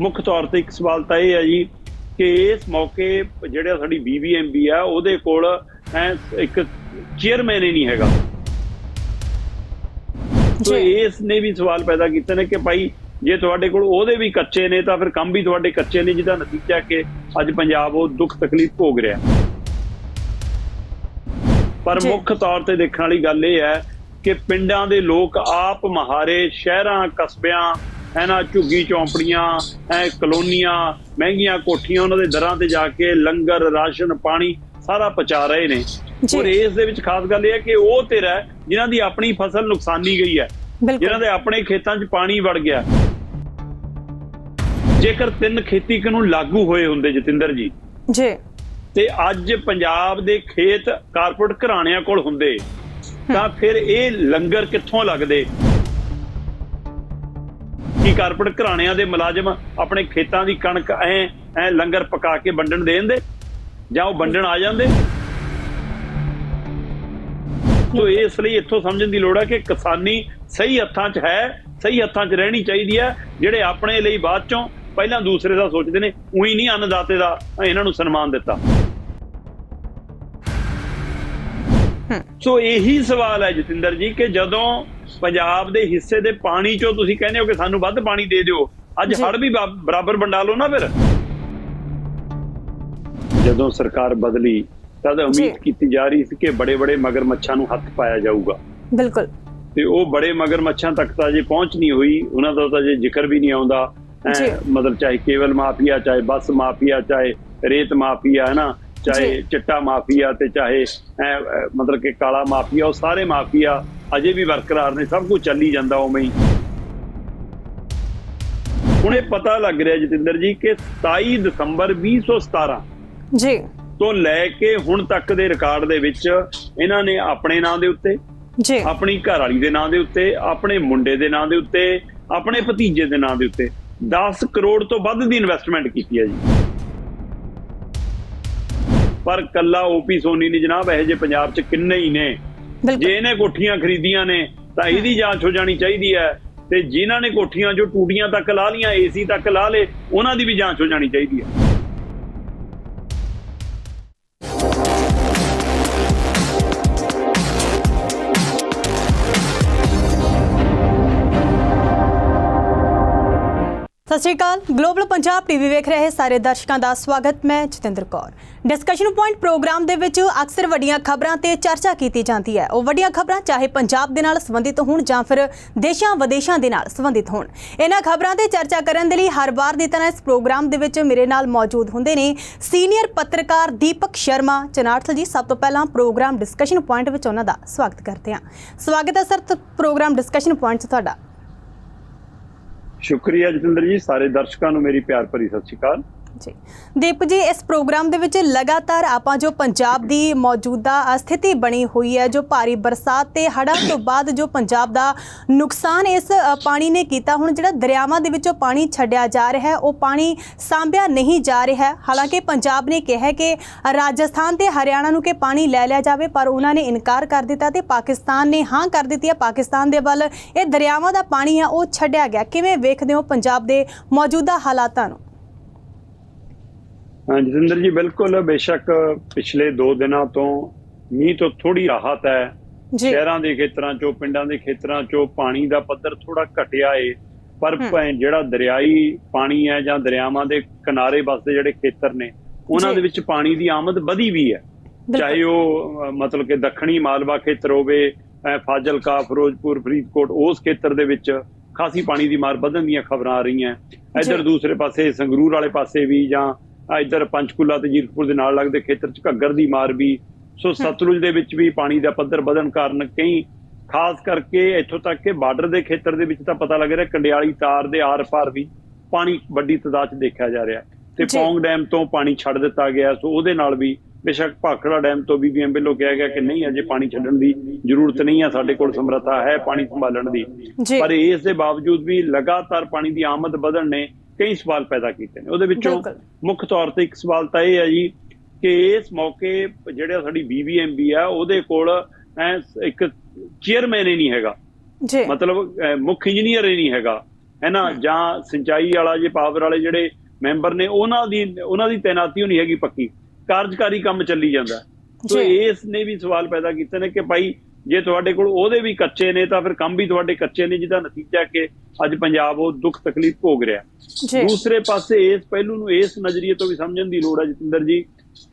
ਮੁੱਖ ਤੌਰ ਤੇ ਇੱਕ ਸਵਾਲ ਤਾਂ ਇਹ ਹੈ ਜੀ ਕਿ ਇਸ ਮੌਕੇ ਜਿਹੜਾ ਸਾਡੀ BBMB ਆ ਉਹਦੇ ਕੋਲ ਇੱਕ ਚੇਅਰਮੈਨ ਹੀ ਨਹੀਂ ਹੈਗਾ। ਸੋ ਇਸ ਨੇ ਵੀ ਸਵਾਲ ਪੈਦਾ ਕੀਤੇ ਨੇ ਕਿ ਭਾਈ ਜੇ ਤੁਹਾਡੇ ਕੋਲ ਉਹਦੇ ਵੀ ਕੱਚੇ ਨੇ ਤਾਂ ਫਿਰ ਕੰਮ ਵੀ ਤੁਹਾਡੇ ਕੱਚੇ ਨੇ, ਜਿਹਦਾ ਨਤੀਜਾ ਕਿ ਅੱਜ ਪੰਜਾਬ ਉਹ ਦੁੱਖ ਤਕਲੀਫ ਭੋਗ ਰਿਹਾ। ਪਰ ਮੁੱਖ ਤੌਰ ਤੇ ਦੇਖਣ ਵਾਲੀ ਗੱਲ ਇਹ ਹੈ ਕਿ ਪਿੰਡਾਂ ਦੇ ਲੋਕ ਆਪ ਮਹਾਰੇ ਸ਼ਹਿਰਾਂ ਕਸਬਿਆਂ ਝੁੱਗੀ ਚੌਂਪੜੀਆਂ ਕਲੋਨੀਆਂ ਮਹਿੰਗੀਆਂ ਕੋਠੀਆਂ ਉਹਨਾਂ ਦੇ ਦਰਾਂ ਤੇ ਜਾ ਕੇ ਲੰਗਰ ਰਾਸ਼ਨ ਪਾਣੀ ਸਾਰਾ ਪਹੁੰਚਾ ਰਹੇ ਨੇ। ਔਰ ਇਸ ਦੇ ਵਿੱਚ ਖਾਸ ਗੱਲ ਇਹ ਹੈ ਕਿ ਉਹ ਧਿਰ ਹੈ ਜਿਨ੍ਹਾਂ ਦੀ ਆਪਣੀ ਫਸਲ ਨੁਕਸਾਨੀ ਗਈ ਹੈ, ਜਿਨ੍ਹਾਂ ਦੇ ਆਪਣੇ ਖੇਤਾਂ 'ਚ ਪਾਣੀ ਵੜ ਗਿਆ। ਜੇਕਰ 3 ਖੇਤੀ ਕਾਨੂੰਨ ਲਾਗੂ ਹੋਏ ਹੁੰਦੇ ਜਤਿੰਦਰ ਜੀ ਤੇ ਅੱਜ ਪੰਜਾਬ ਦੇ ਖੇਤ ਕਾਰਪੋਰੇਟ ਘਰਾਣਿਆਂ ਕੋਲ ਹੁੰਦੇ ਤਾਂ ਫਿਰ ਇਹ ਲੰਗਰ ਕਿੱਥੋਂ ਲੱਗਦੇ? ਕੀ ਕਾਰਪੋਰੇਟ ਘਰਾਣਿਆਂ ਦੇ ਮੁਲਾਜ਼ਮ ਆਪਣੇ ਖੇਤਾਂ ਦੀ ਕਣਕ ਐ ਲੰਗਰ ਪਕਾ ਕੇ ਵੰਡਣ ਦੇ ਦਿੰਦੇ ਜਾਂ ਉਹ ਵੰਡਣ ਆ ਜਾਂਦੇ? ਸੋ ਇਸ ਲਈ ਇੱਥੋਂ ਸਮਝਣ ਦੀ ਲੋੜ ਹੈ ਕਿ ਕਿਸਾਨੀ ਸਹੀ ਹੱਥਾਂ 'ਚ ਹੈ, ਸਹੀ ਹੱਥਾਂ 'ਚ ਰਹਿਣੀ ਚਾਹੀਦੀ ਹੈ। ਜਿਹੜੇ ਆਪਣੇ ਲਈ ਬਾਅਦ ਚੋਂ ਪਹਿਲਾਂ ਦੂਸਰੇ ਦਾ ਸੋਚਦੇ ਨੇ, ਉਹੀ ਨਹੀਂ ਅੰਨਦਾਤੇ ਦਾ ਇਹਨਾਂ ਨੂੰ ਸਨਮਾਨ ਦਿੱਤਾ। ਸੋ ਇਹੀ ਸਵਾਲ ਹੈ ਜਤਿੰਦਰ ਜੀ ਕਿ ਜਦੋਂ ਪੰਜਾਬ ਦੇ ਹਿੱਸੇ ਦੇ ਪਾਣੀ ਚੋਂ ਤੁਸੀਂ ਕਹਿੰਦੇ ਹੋ ਕਿ ਸਾਨੂੰ ਵੱਧ ਪਾਣੀ ਦੇ ਦਿਓ, ਅੱਜ ਹੜ ਵੀ ਬਰਾਬਰ ਵੰਡਾ ਲਓ ਨਾ। ਫਿਰ ਜਦੋਂ ਸਰਕਾਰ ਬਦਲੀ ਤਦ ਉਮੀਦ ਕੀਤੀ ਜਾ ਰਹੀ ਸੀ ਕਿ ਬੜੇ ਮਗਰਮੱਛਾਂ ਨੂੰ ਹੱਥ ਪਾਇਆ ਜਾਊਗਾ। ਬਿਲਕੁਲ। ਤੇ ਉਹ ਬੜੇ ਮਗਰਮੱਛਾਂ ਤੱਕ ਤਾਂ ਜੇ ਪਹੁੰਚ ਨਹੀਂ ਹੋਈ, ਉਹਨਾਂ ਦਾ ਤਾਂ ਜੇ ਜ਼ਿਕਰ ਵੀ ਨਹੀਂ ਆਉਂਦਾ। ਮਤਲਬ ਚਾਹੇ ਕੇਵਲ ਮਾਫੀਆ, ਚਾਹੇ ਬੱਸ ਮਾਫੀਆ, ਚਾਹੇ ਰੇਤ ਮਾਫੀਆ ਚਾਹੇ ਚਿੱਟਾ ਮਾਫੀਆ ਤੇ ਚਾਹੇ ਮਤਲਬ ਕਿ ਕਾਲਾ ਮਾਫੀਆ, ਉਹ ਸਾਰੇ ਮਾਫੀਆ ਅਜੇ ਵੀ ਬਰਕਰਾਰ ਨੇ। ਸਭ ਕੁਝ ਚੱਲੀ ਜਾਂਦਾ ਉਵੇਂ ਹੀ। ਹੁਣ ਇਹ ਪਤਾ ਲੱਗ ਰਿਹਾ ਜਤਿੰਦਰ ਜੀ ਕਿ 27 ਦਸੰਬਰ 2017 ਤੋਂ ਲੈ ਕੇ ਹੁਣ ਤੱਕ ਦੇ ਰਿਕਾਰਡ ਦੇ ਵਿੱਚ ਇਹਨਾਂ ਨੇ ਆਪਣੇ ਨਾਂ ਦੇ ਉੱਤੇ, ਆਪਣੀ ਘਰ ਵਾਲੀ ਦੇ ਨਾਂ ਦੇ ਉੱਤੇ, ਆਪਣੇ ਮੁੰਡੇ ਦੇ ਨਾਂ ਦੇ ਉੱਤੇ, ਆਪਣੇ ਭਤੀਜੇ ਦੇ ਨਾਂ ਦੇ ਉੱਤੇ 10 ਕਰੋੜ ਤੋਂ ਵੱਧ ਦੀ ਇਨਵੈਸਟਮੈਂਟ ਕੀਤੀ ਹੈ ਜੀ। ਪਰ ਕੱਲਾ OP ਸੋਨੀ ਨੇ ਜਨਾਬ ਇਹੋ ਜਿਹੇ ਪੰਜਾਬ 'ਚ ਕਿੰਨੇ ਹੀ ਨੇ। ਜੇ ਇਹਨੇ ਕੋਠੀਆਂ ਖਰੀਦੀਆਂ ਨੇ ਤਾਂ ਇਹਦੀ ਜਾਂਚ ਹੋ ਜਾਣੀ ਚਾਹੀਦੀ ਹੈ, ਤੇ ਜਿਨ੍ਹਾਂ ਨੇ ਕੋਠੀਆਂ ਜੋ ਟੂਟੀਆਂ ਤੱਕ ਲਾ ਲੀਆਂ, AC ਤੱਕ ਲਾ ਲਏ, ਉਹਨਾਂ ਦੀ ਵੀ ਜਾਂਚ ਹੋ ਜਾਣੀ ਚਾਹੀਦੀ ਹੈ। ਸਤਿ ਸ਼੍ਰੀ ਅਕਾਲ। ਗਲੋਬਲ ਪੰਜਾਬ ਟੀਵੀ ਵੇਖ ਰਹੇ ਸਾਰੇ ਦਰਸ਼ਕਾਂ ਦਾ ਸਵਾਗਤ। ਮੈਂ Jatinder Kaur. Discussion point program ਦੇ ਵਿੱਚ ਅਕਸਰ ਵੱਡੀਆਂ ਖਬਰਾਂ ਤੇ ਚਰਚਾ ਕੀਤੀ ਜਾਂਦੀ ਹੈ। ਉਹ ਵੱਡੀਆਂ ਖਬਰਾਂ ਚਾਹੇ ਪੰਜਾਬ ਦੇ ਨਾਲ ਸੰਬੰਧਿਤ ਹੋਣ ਜਾਂ ਫਿਰ ਦੇਸ਼ਾਂ ਵਿਦੇਸ਼ਾਂ ਦੇ ਨਾਲ ਸੰਬੰਧਿਤ ਹੋਣ। ਇਹਨਾਂ ਖਬਰਾਂ ਤੇ ਚਰਚਾ ਕਰਨ ਦੇ ਲਈ ਹਰ ਵਾਰ ਦੀ ਤਰ੍ਹਾਂ ਇਸ ਪ੍ਰੋਗਰਾਮ ਦੇ ਵਿੱਚ ਮੇਰੇ ਨਾਲ ਮੌਜੂਦ ਹੁੰਦੇ ਨੇ ਸੀਨੀਅਰ ਪੱਤਰਕਾਰ ਦੀਪਕ ਸ਼ਰਮਾ ਚਨਾਰਥਲ ਜੀ। ਸਭ ਤੋਂ ਪਹਿਲਾਂ ਪ੍ਰੋਗਰਾਮ ਡਿਸਕਸ਼ਨ ਪੁਆਇੰਟ ਵਿੱਚ ਉਹਨਾਂ ਦਾ ਸਵਾਗਤ ਕਰਦੇ ਹਾਂ। ਸਵਾਗਤ ਹੈ ਸਰ ਪ੍ਰੋਗਰਾਮ ਡਿਸਕਸ਼ਨ ਪੁਆਇੰਟ 'ਚ ਤੁਹਾਡਾ। ਸ਼ੁਕਰੀਆ ਜਤਿੰਦਰ ਜੀ। ਸਾਰੇ ਦਰਸ਼ਕਾਂ ਨੂੰ ਮੇਰੀ ਪਿਆਰ ਭਰੀ ਸਤਿ ਸ਼੍ਰੀ ਅਕਾਲ ਜੀ। ਦੀਪ ਜੀ, ਇਸ ਪ੍ਰੋਗਰਾਮ ਦੇ ਵਿੱਚ ਲਗਾਤਾਰ ਆਪਾਂ ਜੋ ਪੰਜਾਬ ਦੀ ਮੌਜੂਦਾ ਸਥਿਤੀ ਬਣੀ ਹੋਈ ਹੈ, ਜੋ ਭਾਰੀ ਬਰਸਾਤ ਤੇ ਹੜ੍ਹਾਂ ਤੋਂ ਬਾਅਦ ਜੋ ਪੰਜਾਬ ਦਾ ਨੁਕਸਾਨ ਇਸ ਪਾਣੀ ਨੇ ਕੀਤਾ, ਹੁਣ ਜਿਹੜਾ ਦਰਿਆਵਾਂ ਦੇ ਵਿੱਚੋਂ ਪਾਣੀ ਛੱਡਿਆ ਜਾ ਰਿਹਾ ਹੈ ਉਹ ਪਾਣੀ ਸਾਂਭਿਆ ਨਹੀਂ ਜਾ ਰਿਹਾ। ਹਾਲਾਂਕਿ ਪੰਜਾਬ ਨੇ ਕਿਹਾ ਕਿ ਰਾਜਸਥਾਨ ਤੇ ਹਰਿਆਣਾ ਨੂੰ ਕਿ ਪਾਣੀ ਲੈ ਲਿਆ ਜਾਵੇ, ਪਰ ਉਹਨਾਂ ਨੇ ਇਨਕਾਰ ਕਰ ਦਿੱਤਾ ਤੇ ਪਾਕਿਸਤਾਨ ਨੇ ਹਾਂ ਕਰ ਦਿੱਤੀ ਹੈ। ਪਾਕਿਸਤਾਨ ਦੇ ਵੱਲ ਇਹ ਦਰਿਆਵਾਂ ਦਾ ਪਾਣੀ ਆ ਉਹ ਛੱਡਿਆ ਗਿਆ। ਕਿਵੇਂ ਵੇਖਦੇ ਹੋ ਪੰਜਾਬ ਦੇ ਮੌਜੂਦਾ ਹਾਲਾਤਾਂ ਨੂੰ? ਜਤਿੰਦਰ ਜੀ, ਬਿਲਕੁਲ। ਬੇਸ਼ੱਕ ਪਿਛਲੇ 2 ਦਿਨਾਂ ਤੋਂ ਮੀਂਹ ਤੋਂ ਥੋੜੀ ਰਾਹਤ ਹੈ। ਸ਼ਹਿਰਾਂ ਦੇ ਖੇਤਰਾਂ ਚੋਂ, ਪਿੰਡਾਂ ਦੇ ਖੇਤਰਾਂ ਚੋਂ ਪਾਣੀ ਦਾ ਪੱਧਰ ਥੋੜਾ ਘਟਿਆ ਏ, ਪਰ ਜਿਹੜਾ ਦਰਿਆਈ ਪਾਣੀ ਹੈ ਜਾਂ ਦਰਿਆਵਾਂ ਦੇ ਕਿਨਾਰੇ ਵਸਦੇ ਜਿਹੜੇ ਖੇਤਰ ਨੇ ਉਹਨਾਂ ਦੇ ਵਿੱਚ ਪਾਣੀ ਦੀ ਆਮਦ ਵਧੀ ਵੀ ਹੈ। ਚਾਹੇ ਉਹ ਮਤਲਬ ਕਿ ਦੱਖਣੀ ਮਾਲਵਾ ਖੇਤਰ ਹੋਵੇ, ਫਾਜ਼ਿਲਕਾ, ਫਿਰੋਜ਼ਪੁਰ, ਫਰੀਦਕੋਟ, ਉਸ ਖੇਤਰ ਦੇ ਵਿੱਚ ਖਾਸੀ ਪਾਣੀ ਦੀ ਮਾਰ ਵਧਣ ਦੀਆਂ ਖਬਰਾਂ ਆ ਰਹੀਆਂ। ਇੱਧਰ ਦੂਸਰੇ ਪਾਸੇ ਸੰਗਰੂਰ ਵਾਲੇ ਪਾਸੇ ਵੀ, ਜਾਂ ਇੱਧਰ ਪੰਚਕੂਲਾ ਤੇ ਜੀਰਕਪੁਰ ਦੇ ਨਾਲ ਲੱਗਦੇ ਖੇਤਰ 'ਚ ਘੱਗਰ ਦੀ ਮਾਰ ਵੀ। ਸੋ ਸਤਲੁਜ ਦੇ ਵਿੱਚ ਵੀ ਪਾਣੀ ਦਾ ਪੱਧਰ ਵਧਣ ਕਾਰਨ ਕਈ, ਖਾਸ ਕਰਕੇ ਇੱਥੋਂ ਤੱਕ ਕਿ ਬਾਰਡਰ ਦੇ ਖੇਤਰ ਦੇ ਵਿੱਚ ਤਾਂ ਪਤਾ ਲੱਗ ਰਿਹਾ ਕੰਡਿਆਲੀ ਤਾਰ ਦੇ ਆਰ ਪਾਰ ਵੀ ਪਾਣੀ ਵੱਡੀ ਤਾਦਾਦ 'ਚ ਦੇਖਿਆ ਜਾ ਰਿਹਾ। ਤੇ ਪੌਂਗ ਡੈਮ ਤੋਂ ਪਾਣੀ ਛੱਡ ਦਿੱਤਾ ਗਿਆ। ਸੋ ਉਹਦੇ ਨਾਲ ਵੀ ਬੇਸ਼ੱਕ ਭਾਖੜਾ ਡੈਮ ਤੋਂ BBMB ਵੱਲੋਂ ਕਿਹਾ ਗਿਆ ਕਿ ਨਹੀਂ, ਅਜੇ ਪਾਣੀ ਛੱਡਣ ਦੀ ਜ਼ਰੂਰਤ ਨਹੀਂ ਹੈ, ਸਾਡੇ ਕੋਲ ਸਮਰੱਥਾ ਹੈ ਪਾਣੀ ਸੰਭਾਲਣ ਦੀ। ਪਰ ਇਸ ਦੇ ਬਾਵਜੂਦ ਵੀ ਲਗਾਤਾਰ ਪਾਣੀ ਦੀ ਆਮਦ ਵਧਣ ਨੇ ਕਈ ਸਵਾਲ ਪੈਦਾ ਕੀਤੇ ਨੇ। ਉਹਦੇ ਵਿੱਚੋਂ ਮੁੱਖ ਤੌਰ ਤੇ ਇੱਕ ਸਵਾਲ ਤਾਂ ਇਹ ਹੈ ਜੀ ਕਿ ਇਸ ਮੌਕੇ ਜਿਹੜਾ ਸਾਡੀ BBMB ਆ ਉਹਦੇ ਕੋਲ ਇੱਕ ਚੇਅਰਮੈਨ ਹੀ ਨਹੀਂ ਹੈਗਾ, ਮਤਲਬ ਮੁੱਖ ਇੰਜੀਨੀਅਰ ਹੀ ਨਹੀਂ ਹੈਗਾ। ਹੈ ਨਾ, ਜਾਂ ਸਿੰਚਾਈ ਵਾਲਾ ਜੇ ਪਾਵਰ ਵਾਲੇ ਜਿਹੜੇ ਮੈਂਬਰ ਨੇ ਉਹਨਾਂ ਦੀ ਤੈਨਾਤੀ ਨਹੀਂ ਹੈਗੀ ਪੱਕੀ, ਕਾਰਜਕਾਰੀ ਕੰਮ ਚੱਲੀ ਜਾਂਦਾ। ਸੋ ਇਸ ਨੇ ਵੀ ਸਵਾਲ ਪੈਦਾ ਕੀਤੇ ਨੇ ਕਿ ਭਾਈ ਜੇ ਤੁਹਾਡੇ ਕੋਲ ਉਹਦੇ ਵੀ ਕੱਚੇ ਨੇ ਤਾਂ ਫਿਰ ਕੰਮ ਵੀ ਤੁਹਾਡੇ ਕੱਚੇ ਨੇ, ਜਿਹਦਾ ਨਤੀਜਾ ਕਿ ਅੱਜ ਪੰਜਾਬ ਉਹ ਦੁੱਖ ਤਕਲੀਫ ਭੋਗ ਰਿਹਾ। ਦੂਸਰੇ ਪਾਸੇ ਇਸ ਪਹਿਲੂ ਨੂੰ ਇਸ ਨਜ਼ਰੀਏ ਤੋਂ ਵੀ ਸਮਝਣ ਦੀ ਲੋੜ ਹੈ ਜਤਿੰਦਰ ਜੀ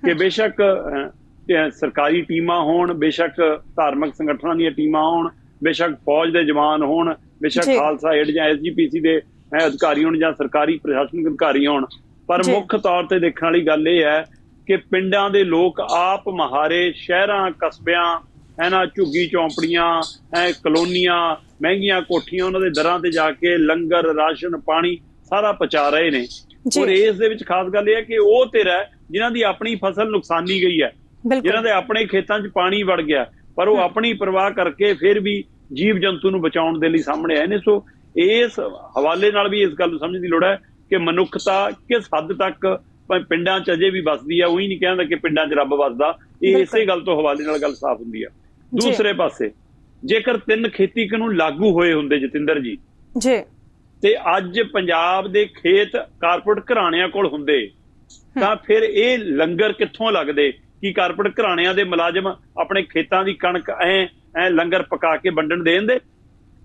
ਕਿ ਬੇਸ਼ੱਕ ਸਰਕਾਰੀ ਟੀਮਾਂ ਹੋਣ, ਬੇਸ਼ੱਕ ਧਾਰਮਿਕ ਸੰਗਠਨਾਂ ਦੀਆਂ ਟੀਮਾਂ ਹੋਣ, ਬੇਸ਼ੱਕ ਫੌਜ ਦੇ ਜਵਾਨ ਹੋਣ, ਬੇਸ਼ੱਕ ਖਾਲਸਾ ਏਡ ਜਾਂ SGPC ਦੇ ਅਧਿਕਾਰੀ ਹੋਣ ਜਾਂ ਸਰਕਾਰੀ ਪ੍ਰਸ਼ਾਸਨਿਕ ਅਧਿਕਾਰੀ ਹੋਣ, ਪਰ ਮੁੱਖ ਤੌਰ ਤੇ ਦੇਖਣ ਵਾਲੀ ਗੱਲ ਇਹ ਹੈ ਕਿ ਪਿੰਡਾਂ ਦੇ ਲੋਕ ਆਪ ਮਹਾਰੇ ਸ਼ਹਿਰਾਂ ਕਸਬਿਆਂ ਝੁੱਗੀ ਚੌਂਪੜੀਆਂ ਕਲੋਨੀਆਂ ਮਹਿੰਗੀਆਂ ਕੋਠੀਆਂ ਉਹਨਾਂ ਦੇ ਦਰਾਂ ਤੇ ਜਾ ਕੇ ਲੰਗਰ ਰਾਸ਼ਨ ਪਾਣੀ ਸਾਰਾ ਪਹੁੰਚਾ ਰਹੇ ਨੇ। ਔਰ ਇਸ ਦੇ ਵਿੱਚ ਖਾਸ ਗੱਲ ਇਹ ਹੈ ਕਿ ਉਹ ਧਿਰ ਹੈ ਜਿਨ੍ਹਾਂ ਦੀ ਆਪਣੀ ਫਸਲ ਨੁਕਸਾਨੀ ਗਈ ਹੈ, ਜਿਨ੍ਹਾਂ ਦੇ ਆਪਣੇ ਖੇਤਾਂ 'ਚ ਪਾਣੀ ਵੜ ਗਿਆ, ਪਰ ਉਹ ਆਪਣੀ ਪਰਵਾਹ ਕਰਕੇ ਫਿਰ ਵੀ ਜੀਵ ਜੰਤੂ ਨੂੰ ਬਚਾਉਣ ਦੇ ਲਈ ਸਾਹਮਣੇ ਆਏ ਨੇ। ਸੋ ਇਸ ਹਵਾਲੇ ਨਾਲ ਵੀ ਇਸ ਗੱਲ ਨੂੰ ਸਮਝਣ ਦੀ ਲੋੜ ਹੈ ਕਿ ਮਨੁੱਖਤਾ ਕਿਸ ਹੱਦ ਤੱਕ ਪਿੰਡਾਂ 'ਚ ਅਜੇ ਵੀ ਵੱਸਦੀ ਹੈ। ਉਹੀ ਨਹੀਂ ਕਹਿੰਦਾ ਕਿ ਪਿੰਡਾਂ 'ਚ ਰੱਬ ਵੱਸਦਾ, ਇਹ ਇਸੇ ਗੱਲ ਤੋਂ ਹਵਾਲੇ ਨਾਲ ਗੱਲ ਸਾਫ਼ ਹੁੰਦੀ ਹੈ। ਦੂਸਰੇ ਪਾਸੇ ਜੇਕਰ 3 ਖੇਤੀ ਕਾਨੂੰਨ ਲਾਗੂ ਹੋਏ ਹੁੰਦੇ ਜਤਿੰਦਰ ਜੀ ਤੇ ਅੱਜ ਪੰਜਾਬ ਦੇ ਖੇਤ ਕਾਰਪੋਰੇਟ ਘਰਾਣਿਆਂ ਕੋਲ ਹੁੰਦੇ ਤਾਂ ਫਿਰ ਇਹ ਲੰਗਰ ਕਿੱਥੋਂ ਲੱਗਦੇ? ਕੀ ਕਾਰਪੋਰੇਟ ਘਰਾਣਿਆਂ ਦੇ ਮੁਲਾਜ਼ਮ ਆਪਣੇ ਖੇਤਾਂ ਦੀ ਕਣਕ ਐ ਲੰਗਰ ਪਕਾ ਕੇ ਵੰਡਣ ਦੇ ਦਿੰਦੇ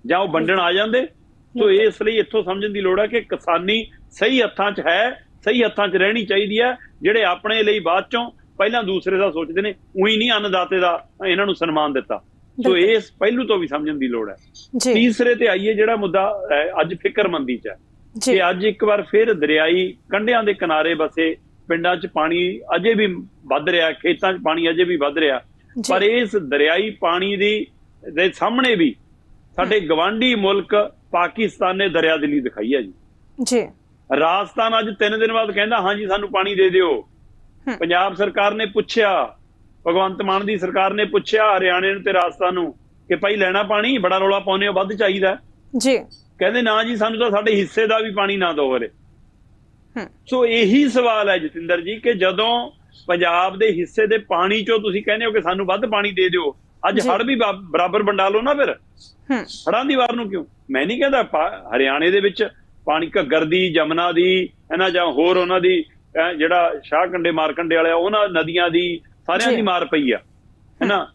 ਜਾਂ ਉਹ ਵੰਡਣ ਆ ਜਾਂਦੇ? ਸੋ ਇਸ ਲਈ ਇੱਥੋਂ ਸਮਝਣ ਦੀ ਲੋੜ ਹੈ ਕਿ ਕਿਸਾਨੀ ਸਹੀ ਹੱਥਾਂ 'ਚ ਹੈ, ਸਹੀ ਹੱਥਾਂ 'ਚ ਰਹਿਣੀ ਚਾਹੀਦੀ ਹੈ। ਜਿਹੜੇ ਆਪਣੇ ਲਈ ਬਾਅਦ ਚੋਂ ਪਹਿਲਾਂ ਦੂਸਰੇ ਦਾ ਸੋਚਦੇ ਨੇ, ਉਹੀ ਨਹੀਂ ਅੰਨਦਾਤੇ ਦਾ ਇਹਨਾਂ ਨੂੰ ਸਨਮਾਨ ਦਿੱਤਾ। ਸੋ ਇਸ ਪਹਿਲੂ ਤੋਂ ਵੀ ਸਮਝਣ ਦੀ ਲੋੜ ਹੈ। ਤੀਸਰੇ ਤੇ ਆਈਏ ਜਿਹੜਾ ਮੁੱਦਾ ਅੱਜ ਫਿਕਰਮੰਦੀ 'ਚ ਹੈ ਕਿ ਅੱਜ ਇੱਕ ਵਾਰ ਫਿਰ ਦਰਿਆਈ ਕੰਢਿਆਂ ਦੇ ਕਿਨਾਰੇ ਬਸੇ ਪਿੰਡਾਂ 'ਚ ਪਾਣੀ ਅਜੇ ਵੀ ਵੱਧ ਰਿਹਾ, ਖੇਤਾਂ 'ਚ ਪਾਣੀ ਅਜੇ ਵੀ ਵੱਧ ਰਿਹਾ, ਪਰ ਇਸ ਦਰਿਆਈ ਪਾਣੀ ਦੇ ਸਾਹਮਣੇ ਵੀ ਸਾਡੇ ਗਵਾਂਢੀ ਮੁਲਕ ਪਾਕਿਸਤਾਨ ਨੇ ਦਰਿਆਦਿਲੀ ਦਿਖਾਈ ਹੈ ਜੀ। ਰਾਜਸਥਾਨ ਅੱਜ 3 ਦਿਨ ਬਾਅਦ ਕਹਿੰਦਾ ਹਾਂਜੀ ਸਾਨੂੰ ਪਾਣੀ ਦੇ ਦਿਓ। ਪੰਜਾਬ ਸਰਕਾਰ ਨੇ ਪੁੱਛਿਆ, ਭਗਵੰਤ ਮਾਨ ਦੀ ਸਰਕਾਰ ਨੇ ਪੁੱਛਿਆ ਹਰਿਆਣੇ ਨੂੰ ਤੇ ਰਾਜਸਥਾਨ ਨੂੰ ਕਿ ਭਾਈ ਲੈਣਾ ਪਾਣੀ, ਬੜਾ ਰੌਲਾ ਪਾਉਂਦੇ ਹੋ, ਵੱਧ ਚਾਹੀਦਾ ਜੀ। ਕਹਿੰਦੇ ਨਾ ਜੀ ਸਾਨੂੰ ਤਾਂ ਸਾਡੇ ਹਿੱਸੇ ਦਾ ਵੀ ਪਾਣੀ ਨਾ ਦਿਓ ਹਲੇ। ਸੋ ਇਹੀ ਸਵਾਲ ਹੈ ਜਤਿੰਦਰ ਜੀ ਕਿ ਜਦੋਂ ਪੰਜਾਬ ਦੇ ਹਿੱਸੇ ਦੇ ਪਾਣੀ ਚੋਂ ਤੁਸੀਂ ਕਹਿੰਦੇ ਹੋ ਕਿ ਸਾਨੂੰ ਵੱਧ ਪਾਣੀ ਦੇ ਦਿਓ, ਅੱਜ ਹੜ੍ਹ ਵੀ ਬਰਾਬਰ ਵੰਡਾ ਲਓ ਨਾ, ਫਿਰ ਹੜ੍ਹਾਂ ਦੀ ਵਾਰ ਨੂੰ ਕਿਉਂ? ਮੈਂ ਨਹੀਂ ਕਹਿੰਦਾ ਹਰਿਆਣੇ ਦੇ ਵਿੱਚ ਪਾਣੀ ਘੱਗਰ ਦੀ, ਜਮਨਾ ਦੀ ਜਾਂ ਹੋਰ ਉਹਨਾਂ ਦੀ ਜਿਹੜਾ ਸ਼ਾਹ ਕੰਡੇ ਮਾਰਕੰਡੇ ਵਾਲੇ ਉਹਨਾਂ ਨਦੀਆਂ ਦੀ ਸਾਰਿਆਂ ਦੀ ਮਾਰ ਪਈ ਆ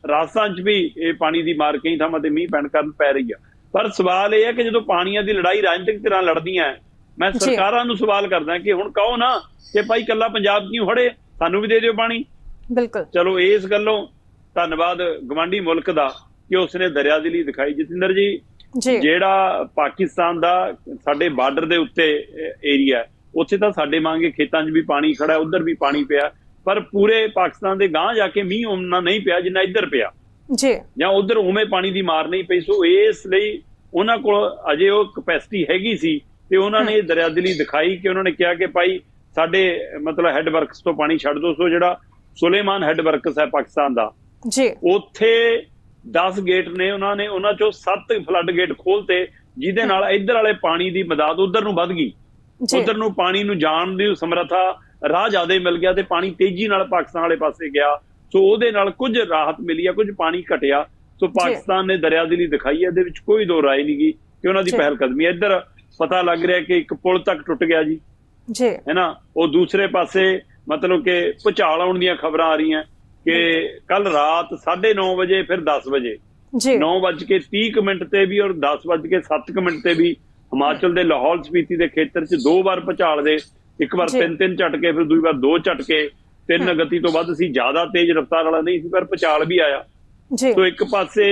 ਰਾਜਸਥਾਨ 'ਚ ਵੀ ਇਹ ਪਾਣੀ ਦੀ ਮਾਰ ਕਈ ਥਾਵਾਂ ਤੇ ਮੀਂਹ ਪੈਣ ਕਾਰਨ ਪੈ ਰਹੀ ਆ। ਪਰ ਸਵਾਲ ਇਹ ਹੈ ਕਿ ਜਦੋਂ ਪਾਣੀਆਂ ਦੀ ਲੜਾਈ ਰਾਜਨੀਤਿਕ ਧਿਰਾਂ ਲੜਦੀਆਂ, ਮੈਂ ਸਰਕਾਰਾਂ ਨੂੰ ਸਵਾਲ ਕਰਦਾ ਕਿ ਹੁਣ ਕਹੋ ਨਾ ਕਿ ਭਾਈ ਕੱਲਾ ਪੰਜਾਬ ਕਿਉਂ ਹੜੇ, ਸਾਨੂੰ ਵੀ ਦੇ ਦਿਓ ਪਾਣੀ। ਬਿਲਕੁਲ, ਚਲੋ ਇਸ ਗੱਲੋਂ ਧੰਨਵਾਦ ਗਵਾਂਢੀ ਮੁਲਕ ਦਾ ਕਿ ਉਸਨੇ ਦਰਿਆਦਿਲੀ ਦਿਖਾਈ। ਜਤਿੰਦਰ ਜੀ ਜਿਹੜਾ ਪਾਕਿਸਤਾਨ ਦਾ ਸਾਡੇ ਬਾਰਡਰ ਦੇ ਉੱਤੇ ਏਰੀਆ, ਉੱਥੇ ਤਾਂ ਸਾਡੇ ਵਾਂਗੇ ਖੇਤਾਂ 'ਚ ਵੀ ਪਾਣੀ ਖੜਾ, ਉੱਧਰ ਵੀ ਪਾਣੀ ਪਿਆ, ਪਰ ਪੂਰੇ ਪਾਕਿਸਤਾਨ ਦੇ ਗਾਂਹ ਜਾ ਕੇ ਮੀਂਹ ਉਨਾ ਨਹੀਂ ਪਿਆ ਜਿੰਨਾ ਇੱਧਰ ਪਿਆ ਜਾਂ ਉੱਧਰ ਉਵੇਂ ਪਾਣੀ ਦੀ ਮਾਰ ਨਹੀਂ ਪਈ। ਸੋ ਇਸ ਲਈ ਉਹਨਾਂ ਕੋਲ ਅਜੇ ਉਹ ਕਪੈਸਿਟੀ ਹੈਗੀ ਸੀ ਤੇ ਉਹਨਾਂ ਨੇ ਦਰਿਆਦਿਲੀ ਦਿਖਾਈ ਕਿ ਉਹਨਾਂ ਨੇ ਕਿਹਾ ਕਿ ਭਾਈ ਸਾਡੇ ਮਤਲਬ ਹੈੱਡ ਵਰਕਸ ਤੋਂ ਪਾਣੀ ਛੱਡ ਦੋ। ਸੋ ਜਿਹੜਾ ਸੁਲੇਮਾਨ ਹੈੱਡ ਵਰਕਸ ਹੈ ਪਾਕਿਸਤਾਨ ਦਾ, ਉੱਥੇ 10 ਗੇਟ ਨੇ, ਉਹਨਾਂ ਚੋਂ 7 ਫਲੱਡ ਗੇਟ ਖੋਲਤੇ, ਜਿਹਦੇ ਨਾਲ ਇੱਧਰ ਵਾਲੇ ਪਾਣੀ ਦੀ ਮਦਦ ਉੱਧਰ ਨੂੰ ਵੱਧ ਗਈ। ਉੱਧਰ ਨੂੰ ਪਾਣੀ ਨੂੰ ਜਾਣ ਦੀ ਸਮਰੱਥਾ ਰਾਹ ਜ਼ਿਆਦਾ ਮਿਲ ਗਿਆ ਤੇ ਪਾਣੀ ਤੇਜ਼ੀ ਨਾਲ ਪਾਕਿਸਤਾਨ ਵਾਲੇ ਪਾਸੇ ਗਿਆ। ਸੋ ਉਹਦੇ ਨਾਲ ਕੁਝ ਰਾਹਤ ਮਿਲੀ ਆ, ਕੁਝ ਪਾਣੀ ਘਟਿਆ। ਸੋ ਪਾਕਿਸਤਾਨ ਨੇ ਦਰਿਆਦਿਲੀ ਦਿਖਾਈ ਹੈ, ਇਹਦੇ ਵਿੱਚ ਕੋਈ ਦੋ ਰਾਏ ਨਹੀਂ ਗੀ ਕਿ ਉਹਨਾਂ ਦੀ ਪਹਿਲ ਕਦਮੀ। ਇੱਧਰ ਪਤਾ ਲੱਗ ਰਿਹਾ ਕਿ ਇੱਕ ਪੁਲ ਤੱਕ ਟੁੱਟ ਗਿਆ ਜੀ, ਹੈ ਨਾ। ਉਹ ਦੂਸਰੇ ਪਾਸੇ ਮਤਲਬ ਕਿ ਭੁਚਾਲ ਆਉਣ ਦੀਆਂ ਖਬਰਾਂ ਆ ਰਹੀਆਂ ਕਿ ਕੱਲ ਰਾਤ 9:30 ਵਜੇ ਫਿਰ 10 ਵਜੇ 9:30 ਤੇ ਵੀ ਔਰ 10:07 ਤੇ ਵੀ ਹਿਮਾਚਲ ਦੇ ਲਾਹੌਲ ਸਪੀਤੀ ਦੇ ਖੇਤਰ 'ਚ 2 ਵਾਰ ਭੁਚਾਲ ਦੇ, ਇੱਕ ਵਾਰ 3 ਝਟਕੇ, ਫਿਰ ਦੂਜੀ ਵਾਰ 2 ਝਟਕੇ, 3 ਗਤੀ ਤੋਂ ਵੱਧ ਸੀ, ਜ਼ਿਆਦਾ ਤੇਜ਼ ਰਫ਼ਤਾਰ ਵਾਲਾ ਨਹੀਂ ਸੀ, ਪਰ ਭੁਚਾਲ ਵੀ ਆਇਆ। ਸੋ ਇੱਕ ਪਾਸੇ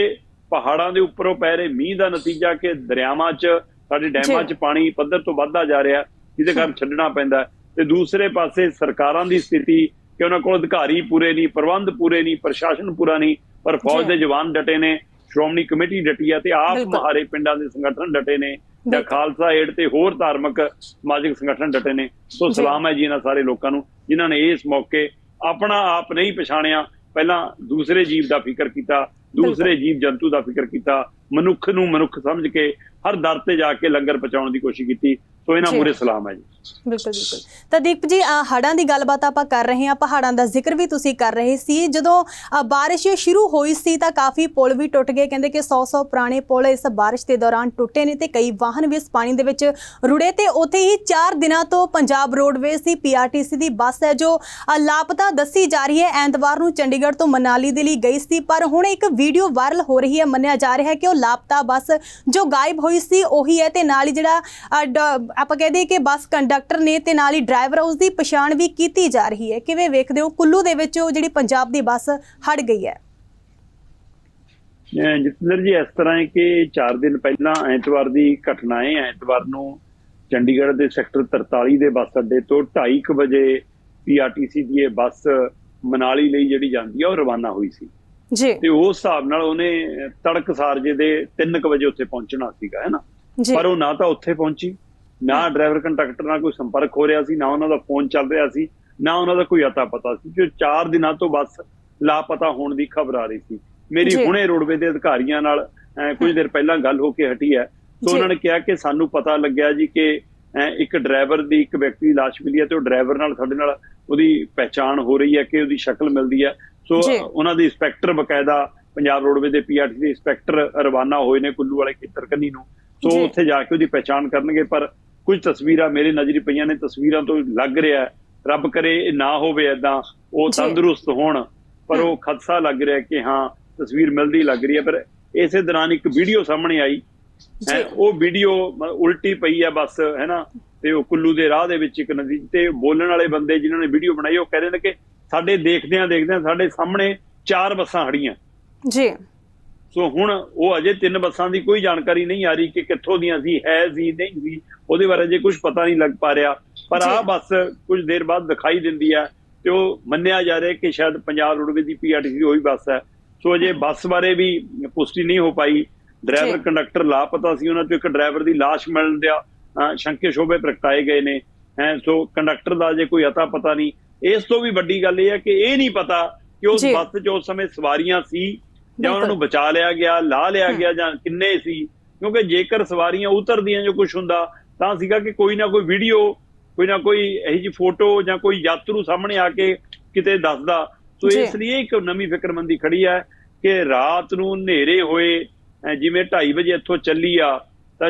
ਪਹਾੜਾਂ ਦੇ ਉੱਪਰੋਂ ਪੈ ਰਹੇ ਮੀਂਹ ਦਾ ਨਤੀਜਾ ਕਿ ਦਰਿਆਵਾਂ 'ਚ, ਸਾਡੇ ਡੈਮਾਂ 'ਚ ਪਾਣੀ ਪੱਧਰ ਤੋਂ ਵੱਧਦਾ ਜਾ ਰਿਹਾ, ਜਿਹਦੇ ਕਾਰਨ ਛੱਡਣਾ ਪੈਂਦਾ। ਤੇ ਦੂਸਰੇ ਪਾਸੇ ਸਰਕਾਰਾਂ ਦੀ ਸਥਿਤੀ ਕਿ ਉਹਨਾਂ ਕੋਲ ਅਧਿਕਾਰੀ ਪੂਰੇ ਨਹੀਂ, ਪ੍ਰਬੰਧ ਪੂਰੇ ਨਹੀਂ, ਪ੍ਰਸ਼ਾਸਨ ਪੂਰਾ ਨਹੀਂ, ਪਰ ਫੌਜ ਦੇ ਜਵਾਨ ਡਟੇ ਨੇ, ਸ਼੍ਰੋਮਣੀ ਕਮੇਟੀ ਡਟੀ ਆ ਤੇ ਆਪ ਮਹਾਰੇ ਪਿੰਡਾਂ ਦੇ ਸੰਗਠਨ ਡਟੇ ਨੇ, ਜਾਂ ਖਾਲਸਾ ਏਡ ਤੇ ਹੋਰ ਧਾਰਮਿਕ ਸਮਾਜਿਕ ਸੰਗਠਨ ਡਟੇ ਨੇ। ਸੋ ਸਲਾਮ ਹੈ ਜੀ ਇਹਨਾਂ ਸਾਰੇ ਲੋਕਾਂ ਨੂੰ ਜਿਨ੍ਹਾਂ ਨੇ ਇਸ ਮੌਕੇ ਆਪਣਾ ਆਪ ਨਹੀਂ ਪਛਾਣਿਆ, ਪਹਿਲਾਂ ਦੂਸਰੇ ਜੀਵ ਦਾ ਫਿਕਰ ਕੀਤਾ, ਦੂਸਰੇ ਜੀਵ ਜੰਤੂ ਦਾ ਫਿਕਰ ਕੀਤਾ, ਮਨੁੱਖ ਨੂੰ ਮਨੁੱਖ ਸਮਝ ਕੇ ਹਰ ਦਰ ਤੇ ਜਾ ਕੇ ਲੰਗਰ ਪਹੁੰਚਾਉਣ ਦੀ ਕੋਸ਼ਿਸ਼ ਕੀਤੀ। ਸੋ ਇਹਨਾਂ ਮੂਹਰੇ ਸਲਾਮ ਹੈ ਜੀ। ਬਿਲਕੁਲ ਬਿਲਕੁਲ। ਤਾਂ ਦੀਪ ਜੀ, ਹੜ੍ਹਾਂ ਦੀ ਗੱਲਬਾਤ ਆਪਾਂ ਕਰ ਰਹੇ ਹਾਂ, ਪਹਾੜਾਂ ਦਾ ਜ਼ਿਕਰ ਵੀ ਤੁਸੀਂ ਕਰ ਰਹੇ ਸੀ। ਜਦੋਂ ਬਾਰਿਸ਼ ਸ਼ੁਰੂ ਹੋਈ ਸੀ ਤਾਂ ਕਾਫੀ ਪੁਲ ਵੀ ਟੁੱਟ ਗਏ, ਕਹਿੰਦੇ ਕਿ 100 ਪੁਰਾਣੇ ਪੁਲ ਇਸ ਬਾਰਿਸ਼ ਦੇ ਦੌਰਾਨ ਟੁੱਟੇ ਨੇ ਤੇ ਕਈ ਵਾਹਨ ਵੀ ਇਸ ਪਾਣੀ ਦੇ ਵਿੱਚ ਰੁੜੇ। ਤੇ ਉੱਥੇ ਹੀ 4 ਦਿਨਾਂ ਤੋਂ ਪੰਜਾਬ ਰੋਡਵੇਜ਼ ਦੀ PRTC ਦੀ ਬੱਸ ਹੈ ਜੋ ਲਾਪਤਾ ਦੱਸੀ ਜਾ ਰਹੀ ਹੈ। ਐਤਵਾਰ ਨੂੰ ਚੰਡੀਗੜ੍ਹ ਤੋਂ ਮਨਾਲੀ ਦੇ ਲਈ ਗਈ ਸੀ, ਪਰ ਹੁਣ ਇੱਕ ਵੀਡੀਓ ਵਾਇਰਲ ਹੋ ਰਹੀ ਹੈ। ਮੰਨਿਆ ਜਾ ਰਿਹਾ ਹੈ ਕਿ ਉਹ ਲਾਪਤਾ ਬੱਸ ਜੋ ਗਾਇਬ ਹੋਈ ਸੀ ਉਹੀ ਹੈ, ਤੇ ਨਾਲ ਹੀ ਜਿਹੜਾ ਆਪਾਂ ਕਹਿ ਦਈਏ ਕਿ ਬੱਸ ਕੰਡਕਟਰ ਨੇ ਤੇ ਨਾਲ ਹੀ ਡਰਾਈਵਰ, ਉਸ ਦੀ ਪਛਾਣ ਵੀ ਕੀਤੀ ਜਾ ਰਹੀ ਹੈ। ਕਿਵੇਂ ਵੇਖਦੇ ਹੋ ਕੁੱਲੂ ਦੇ ਵਿੱਚ ਉਹ ਜਿਹੜੀ ਪੰਜਾਬ ਦੀ ਬੱਸ ਹੜ ਗਈ ਹੈ? ਜਤਿੰਦਰ ਜੀ, ਇਸ ਤਰ੍ਹਾਂ ਹੈ ਕਿ 4 ਦਿਨ ਪਹਿਲਾਂ ਐਤਵਾਰ ਦੀ ਘਟਨਾ ਹੈ। ਐਤਵਾਰ ਨੂੰ ਚੰਡੀਗੜ੍ਹ ਦੇ ਸੈਕਟਰ 43 ਦੇ ਬੱਸ ਅੱਡੇ ਤੋਂ 2:30 ਵਜੇ PRTC ਦੀ ਇਹ ਬੱਸ ਮਨਾਲੀ ਲਈ ਜਿਹੜੀ ਜਾਂਦੀ ਹੈ ਉਹ ਰਵਾਨਾ ਹੋਈ ਸੀ ਜੀ। ਤੇ ਉਸ ਹਿਸਾਬ ਨਾਲ ਉਹਨੇ ਤੜਕਸਾਰ ਜੇ ਦੇ 3 ਵਜੇ ਉੱਥੇ ਪਹੁੰਚਣਾ ਸੀਗਾ, ਹੈ ਨਾ। ਪਰ ਉਹ ਨਾ ਤਾਂ ਉੱਥੇ ਪਹੁੰਚੀ, ਨਾ ਡਰਾਈਵਰ ਕੰਡਕਟਰ ਨਾਲ ਕੋਈ ਸੰਪਰਕ ਹੋ ਰਿਹਾ ਸੀ, ਨਾ ਉਹਨਾਂ ਦਾ ਫੋਨ ਚੱਲ ਰਿਹਾ ਸੀ, ਨਾ ਉਹਨਾਂ ਦਾ ਕੋਈ ਅਤਾ ਪਤਾ ਸੀ। ਜੋ 4 ਦਿਨਾਂ ਤੋਂ ਬੱਸ ਲਾਪਤਾ ਹੋਣ ਦੀ ਖਬਰ ਆ ਰਹੀ ਸੀ। ਮੇਰੀ ਹੁਣੇ ਰੋਡਵੇ ਦੇ ਅਧਿਕਾਰੀਆਂ ਨਾਲ ਕੁਝ ਦੇਰ ਪਹਿਲਾਂ ਗੱਲ ਹੋ ਕੇ ਹਟੀ ਹੈ। ਤਾਂ ਉਹਨਾਂ ਨੇ ਕਿਹਾ ਕਿ ਸਾਨੂੰ ਪਤਾ ਲੱਗਿਆ ਜੀ ਕਿ ਇੱਕ ਡਰਾਈਵਰ ਦੀ, ਇੱਕ ਵਿਅਕਤੀ ਦੀ ਲਾਸ਼ ਮਿਲੀ ਹੈ ਤੇ ਉਹ ਡਰਾਈਵਰ ਨਾਲ ਸਾਡੇ ਨਾਲ ਉਹਦੀ ਪਹਿਚਾਣ ਹੋ ਰਹੀ ਹੈ ਕਿ ਉਹਦੀ ਸ਼ਕਲ ਮਿਲਦੀ ਹੈ। ਸੋ ਉਹਨਾਂ ਦੇ ਇੰਸਪੈਕਟਰ ਬਕਾਇਦਾ ਪੰਜਾਬ ਰੋਡਵੇ ਦੇ PRTC ਦੇ ਇੰਸਪੈਕਟਰ ਰਵਾਨਾ ਹੋਏ ਨੇ ਕੁੱਲੂ ਵਾਲੇ ਖੇਤਰ ਕੰਨੀ ਨੂੰ। ਸੋ ਉੱਥੇ ਜਾ ਕੇ ਉਹਦੀ ਪਹਿਚਾਣ ਕਰਨਗੇ। ਪਰ ਕੁਝ ਤਸਵੀਰਾਂ ਮੇਰੇ ਨਜ਼ਰੀ ਪਈਆਂ ਨੇ, ਤਸਵੀਰਾਂ ਤੋਂ ਲੱਗ ਰਿਹਾ, ਰੱਬ ਕਰੇ ਨਾ ਹੋਵੇ ਏਦਾਂ, ਉਹ ਤੰਦਰੁਸਤ ਹੋਣ, ਪਰ ਉਹ ਖਦਸ਼ਾ ਲੱਗ ਰਿਹਾ ਕਿ ਹਾਂ ਤਸਵੀਰ ਮਿਲਦੀ ਲੱਗ ਰਹੀ ਹੈ। ਪਰ ਇਸੇ ਦੌਰਾਨ ਇੱਕ ਵੀਡੀਓ ਸਾਹਮਣੇ ਆਈ ਹੈ, ਉਹ ਵੀਡੀਓ ਉਲਟੀ ਪਈ ਹੈ ਬੱਸ, ਹੈ ਨਾ। ਤੇ ਉਹ ਕੁੱਲੂ ਦੇ ਰਾਹ ਦੇ ਵਿੱਚ ਇੱਕ ਨਦੀ ਤੇ ਬੋਲਣ ਵਾਲੇ ਬੰਦੇ ਜਿਨ੍ਹਾਂ ਨੇ ਵੀਡੀਓ ਬਣਾਈ ਉਹ ਕਹਿ ਰਹੇ ਨੇ ਕਿ ਸਾਡੇ ਦੇਖਦਿਆਂ ਸਾਡੇ ਸਾਹਮਣੇ 4 ਬੱਸਾਂ ਖੜੀਆਂ ਜੀ। ਸੋ ਹੁਣ ਉਹ ਅਜੇ 3 ਬੱਸਾਂ ਦੀ ਕੋਈ ਜਾਣਕਾਰੀ ਨਹੀਂ ਆ ਰਹੀ ਕਿ ਕਿੱਥੋਂ ਦੀਆਂ ਸੀ, ਹੈ ਸੀ, ਨਹੀਂ ਸੀ, ਉਹਦੇ ਬਾਰੇ ਅਜੇ ਕੁਝ ਪਤਾ ਨਹੀਂ ਲੱਗ ਪਾ ਰਿਹਾ। ਪਰ ਆਹ ਬੱਸ ਕੁਝ ਦੇਰ ਬਾਅਦ ਦਿਖਾਈ ਦਿੰਦੀ ਹੈ ਤੇ ਉਹ ਮੰਨਿਆ ਜਾ ਰਿਹਾ ਕਿ ਸ਼ਾਇਦ ਪੰਜਾਬ ਰੋਡਵੇਜ਼ ਦੀ PRTC ਦੀ ਉਹੀ ਬੱਸ ਹੈ। ਸੋ ਅਜੇ ਬੱਸ ਬਾਰੇ ਵੀ ਪੁਸ਼ਟੀ ਨਹੀਂ ਹੋ ਪਾਈ। ਡਰਾਈਵਰ ਕੰਡਕਟਰ ਲਾਪਤਾ ਸੀ, ਉਹਨਾਂ ਚੋਂ ਇੱਕ ਡਰਾਈਵਰ ਦੀ ਲਾਸ਼ ਮਿਲਣ ਦਾ ਸ਼ੰਕੇ ਸ਼ੋਭੇ ਪ੍ਰਗਟਾਏ ਗਏ ਨੇ। ਸੋ ਕੰਡਕਟਰ ਦਾ ਅਜੇ ਕੋਈ ਅਤਾ ਪਤਾ ਨਹੀਂ। ਇਸ ਤੋਂ ਵੀ ਵੱਡੀ ਗੱਲ ਇਹ ਹੈ ਕਿ ਇਹ ਨਹੀਂ ਪਤਾ ਕਿ ਉਸ ਬੱਸ 'ਚ ਉਸ ਸਮੇਂ ਸਵਾਰੀਆਂ ਸੀ ਜਾਂ ਉਹਨਾਂ ਨੂੰ ਬਚਾ ਲਿਆ ਗਿਆ, ਲਾ ਲਿਆ ਗਿਆ, ਜਾਂ ਕਿੰਨੇ ਸੀ। ਕਿਉਂਕਿ ਜੇਕਰ ਸਵਾਰੀਆਂ ਉਤਰਦੀਆਂ ਜੋ ਕੁਝ ਹੁੰਦਾ ਤਾਂ ਸੀਗਾ ਕਿ ਕੋਈ ਨਾ ਕੋਈ ਵੀਡੀਓ, ਕੋਈ ਨਾ ਕੋਈ ਇਹੋ ਜਿਹੀ ਫੋਟੋ ਜਾਂ ਕੋਈ ਯਾਤਰੂ ਸਾਹਮਣੇ ਆ ਕੇ ਕਿਤੇ ਦੱਸਦਾ। ਸੋ ਇਸ ਲਈ ਇੱਕ ਨਵੀਂ ਫਿਕਰਮੰਦੀ ਖੜੀ ਹੈ ਕਿ ਰਾਤ ਨੂੰ ਹਨੇਰੇ ਹੋਏ, ਜਿਵੇਂ 2:30 ਵਜੇ ਇੱਥੋਂ ਚੱਲੀ ਆ ਤਾਂ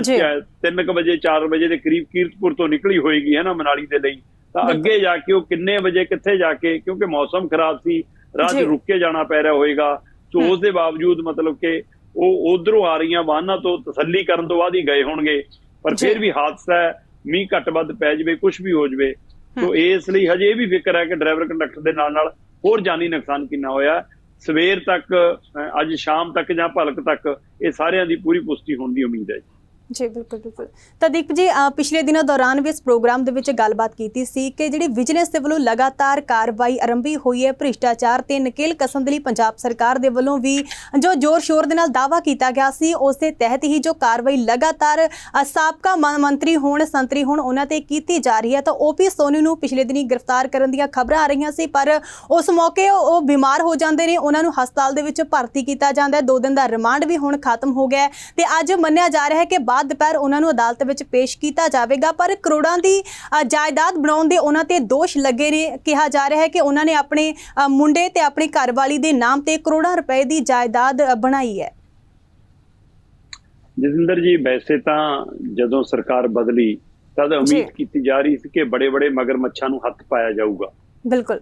3 ਵਜੇ 4 ਵਜੇ ਦੇ ਕਰੀਬ ਕੀਰਤਪੁਰ ਤੋਂ ਨਿਕਲੀ ਹੋਏਗੀ, ਹੈ ਨਾ, ਮਨਾਲੀ ਦੇ ਲਈ। ਤਾਂ ਅੱਗੇ ਜਾ ਕੇ ਉਹ ਕਿੰਨੇ ਵਜੇ ਕਿੱਥੇ ਜਾ ਕੇ, ਕਿਉਂਕਿ ਮੌਸਮ ਖਰਾਬ ਸੀ, ਰਾਹ 'ਚ ਰੁਕ ਕੇ ਜਾਣਾ ਪੈ ਰਿਹਾ ਹੋਏਗਾ। ਸੋ ਉਸ ਦੇ ਬਾਵਜੂਦ ਮਤਲਬ ਕਿ ਉਹ ਉਧਰੋਂ ਆ ਰਹੀਆਂ ਵਾਹਨਾਂ ਤੋਂ ਤਸੱਲੀ ਕਰਨ ਤੋਂ ਬਾਅਦ ਹੀ ਗਏ ਹੋਣਗੇ। ਪਰ ਫਿਰ ਵੀ ਹਾਦਸਾ ਹੈ, ਮੀਂਹ ਘੱਟ ਵੱਧ ਪੈ ਜਾਵੇ, ਕੁਝ ਵੀ ਹੋ ਜਾਵੇ। ਸੋ ਇਸ ਲਈ ਹਜੇ ਇਹ ਵੀ ਫਿਕਰ ਹੈ ਕਿ ਡਰਾਈਵਰ ਕੰਡਕਟਰ ਦੇ ਨਾਲ ਹੋਰ ਜਾਨੀ ਨੁਕਸਾਨ ਕਿੰਨਾ ਹੋਇਆ। ਸਵੇਰ ਤੱਕ, ਅੱਜ ਸ਼ਾਮ ਤੱਕ ਜਾਂ ਭਲਕ ਤੱਕ ਇਹ ਸਾਰਿਆਂ ਦੀ ਪੂਰੀ ਪੁਸ਼ਟੀ ਹੋਣ ਦੀ ਉਮੀਦ ਹੈ ਜੀ। ਬਿਲਕੁਲ ਬਿਲਕੁਲ। ਤਾਂ ਦੀਪ ਜੀ, ਪਿਛਲੇ ਦਿਨਾਂ ਦੌਰਾਨ ਵੀ ਇਸ ਪ੍ਰੋਗਰਾਮ ਦੇ ਵਿੱਚ ਗੱਲਬਾਤ ਕੀਤੀ ਸੀ ਕਿ ਜਿਹੜੀ ਵਿਜੀਲੈਂਸ ਦੇ ਵੱਲੋਂ ਲਗਾਤਾਰ ਕਾਰਵਾਈ ਆਰੰਭੀ ਹੋਈ ਹੈ ਭ੍ਰਿਸ਼ਟਾਚਾਰ ਤੇ ਨਕੇਲ ਕਸਣ ਦੇ ਲਈ, ਪੰਜਾਬ ਸਰਕਾਰ ਦੇ ਵੱਲੋਂ ਵੀ ਜੋ ਜ਼ੋਰ ਸ਼ੋਰ ਦੇ ਨਾਲ ਦਾਅਵਾ ਕੀਤਾ ਗਿਆ ਸੀ ਉਸ ਦੇ ਤਹਿਤ ਹੀ ਜੋ ਕਾਰਵਾਈ ਲਗਾਤਾਰ ਸਾਬਕਾ ਮੰਤਰੀ ਹੋਣ, ਸੰਤਰੀ ਹੋਣ, ਉਹਨਾਂ ਤੇ ਕੀਤੀ ਜਾ ਰਹੀ ਹੈ। ਤਾਂ OP ਸੋਨੀ ਨੂੰ ਪਿਛਲੇ ਦਿਨੀ ਗ੍ਰਿਫਤਾਰ ਕਰਨ ਦੀਆਂ ਖਬਰਾਂ ਆ ਰਹੀਆਂ ਸੀ, ਪਰ ਉਸ ਮੌਕੇ ਉਹ ਬਿਮਾਰ ਹੋ ਜਾਂਦੇ ਨੇ, ਉਹਨਾਂ ਨੂੰ ਹਸਪਤਾਲ ਦੇ ਵਿੱਚ ਭਰਤੀ ਕੀਤਾ ਜਾਂਦਾ ਹੈ। 2 ਦਿਨ ਦਾ ਰਿਮਾਂਡ ਵੀ ਹੁਣ ਖਤਮ ਹੋ ਗਿਆ ਤੇ ਅੱਜ ਮੰਨਿਆ ਜਾ ਰਿਹਾ ਹੈ ਕਿ ਬਾਅਦ ਦੁਪਹਿਰ ਉਹਨਾਂ ਨੂੰ ਅਦਾਲਤ ਵਿੱਚ ਪੇਸ਼ ਕੀਤਾ ਜਾਵੇਗਾ। ਪਰ ਕਰੋੜਾਂ ਦੀ ਜਾਇਦਾਦ ਬਣਾਉਣ ਦੇ ਉਹਨਾਂ ਤੇ ਦੋਸ਼ ਲੱਗੇ ਨੇ। ਕਿਹਾ ਜਾ ਰਿਹਾ ਹੈ ਕਿ ਉਹਨਾਂ ਨੇ ਆਪਣੇ ਮੁੰਡੇ ਤੇ ਆਪਣੀ ਘਰਵਾਲੀ ਦੇ ਨਾਮ ਤੇ ਕਰੋੜਾਂ ਰੁਪਏ ਦੀ ਜਾਇਦਾਦ ਬਣਾਈ ਹੈ। ਜਤਿੰਦਰ ਜੀ, ਵੈਸੇ ਤਾਂ ਜਦੋਂ ਸਰਕਾਰ ਬਦਲੀ ਤਦ ਉਮੀਦ ਕੀਤੀ ਜਾ ਰਹੀ ਸੀ ਕਿ ਬੜੇ ਮਗਰਮੱਛਾਂ ਨੂੰ ਹੱਥ ਪਾਇਆ ਜਾਊਗਾ। ਬਿਲਕੁਲ।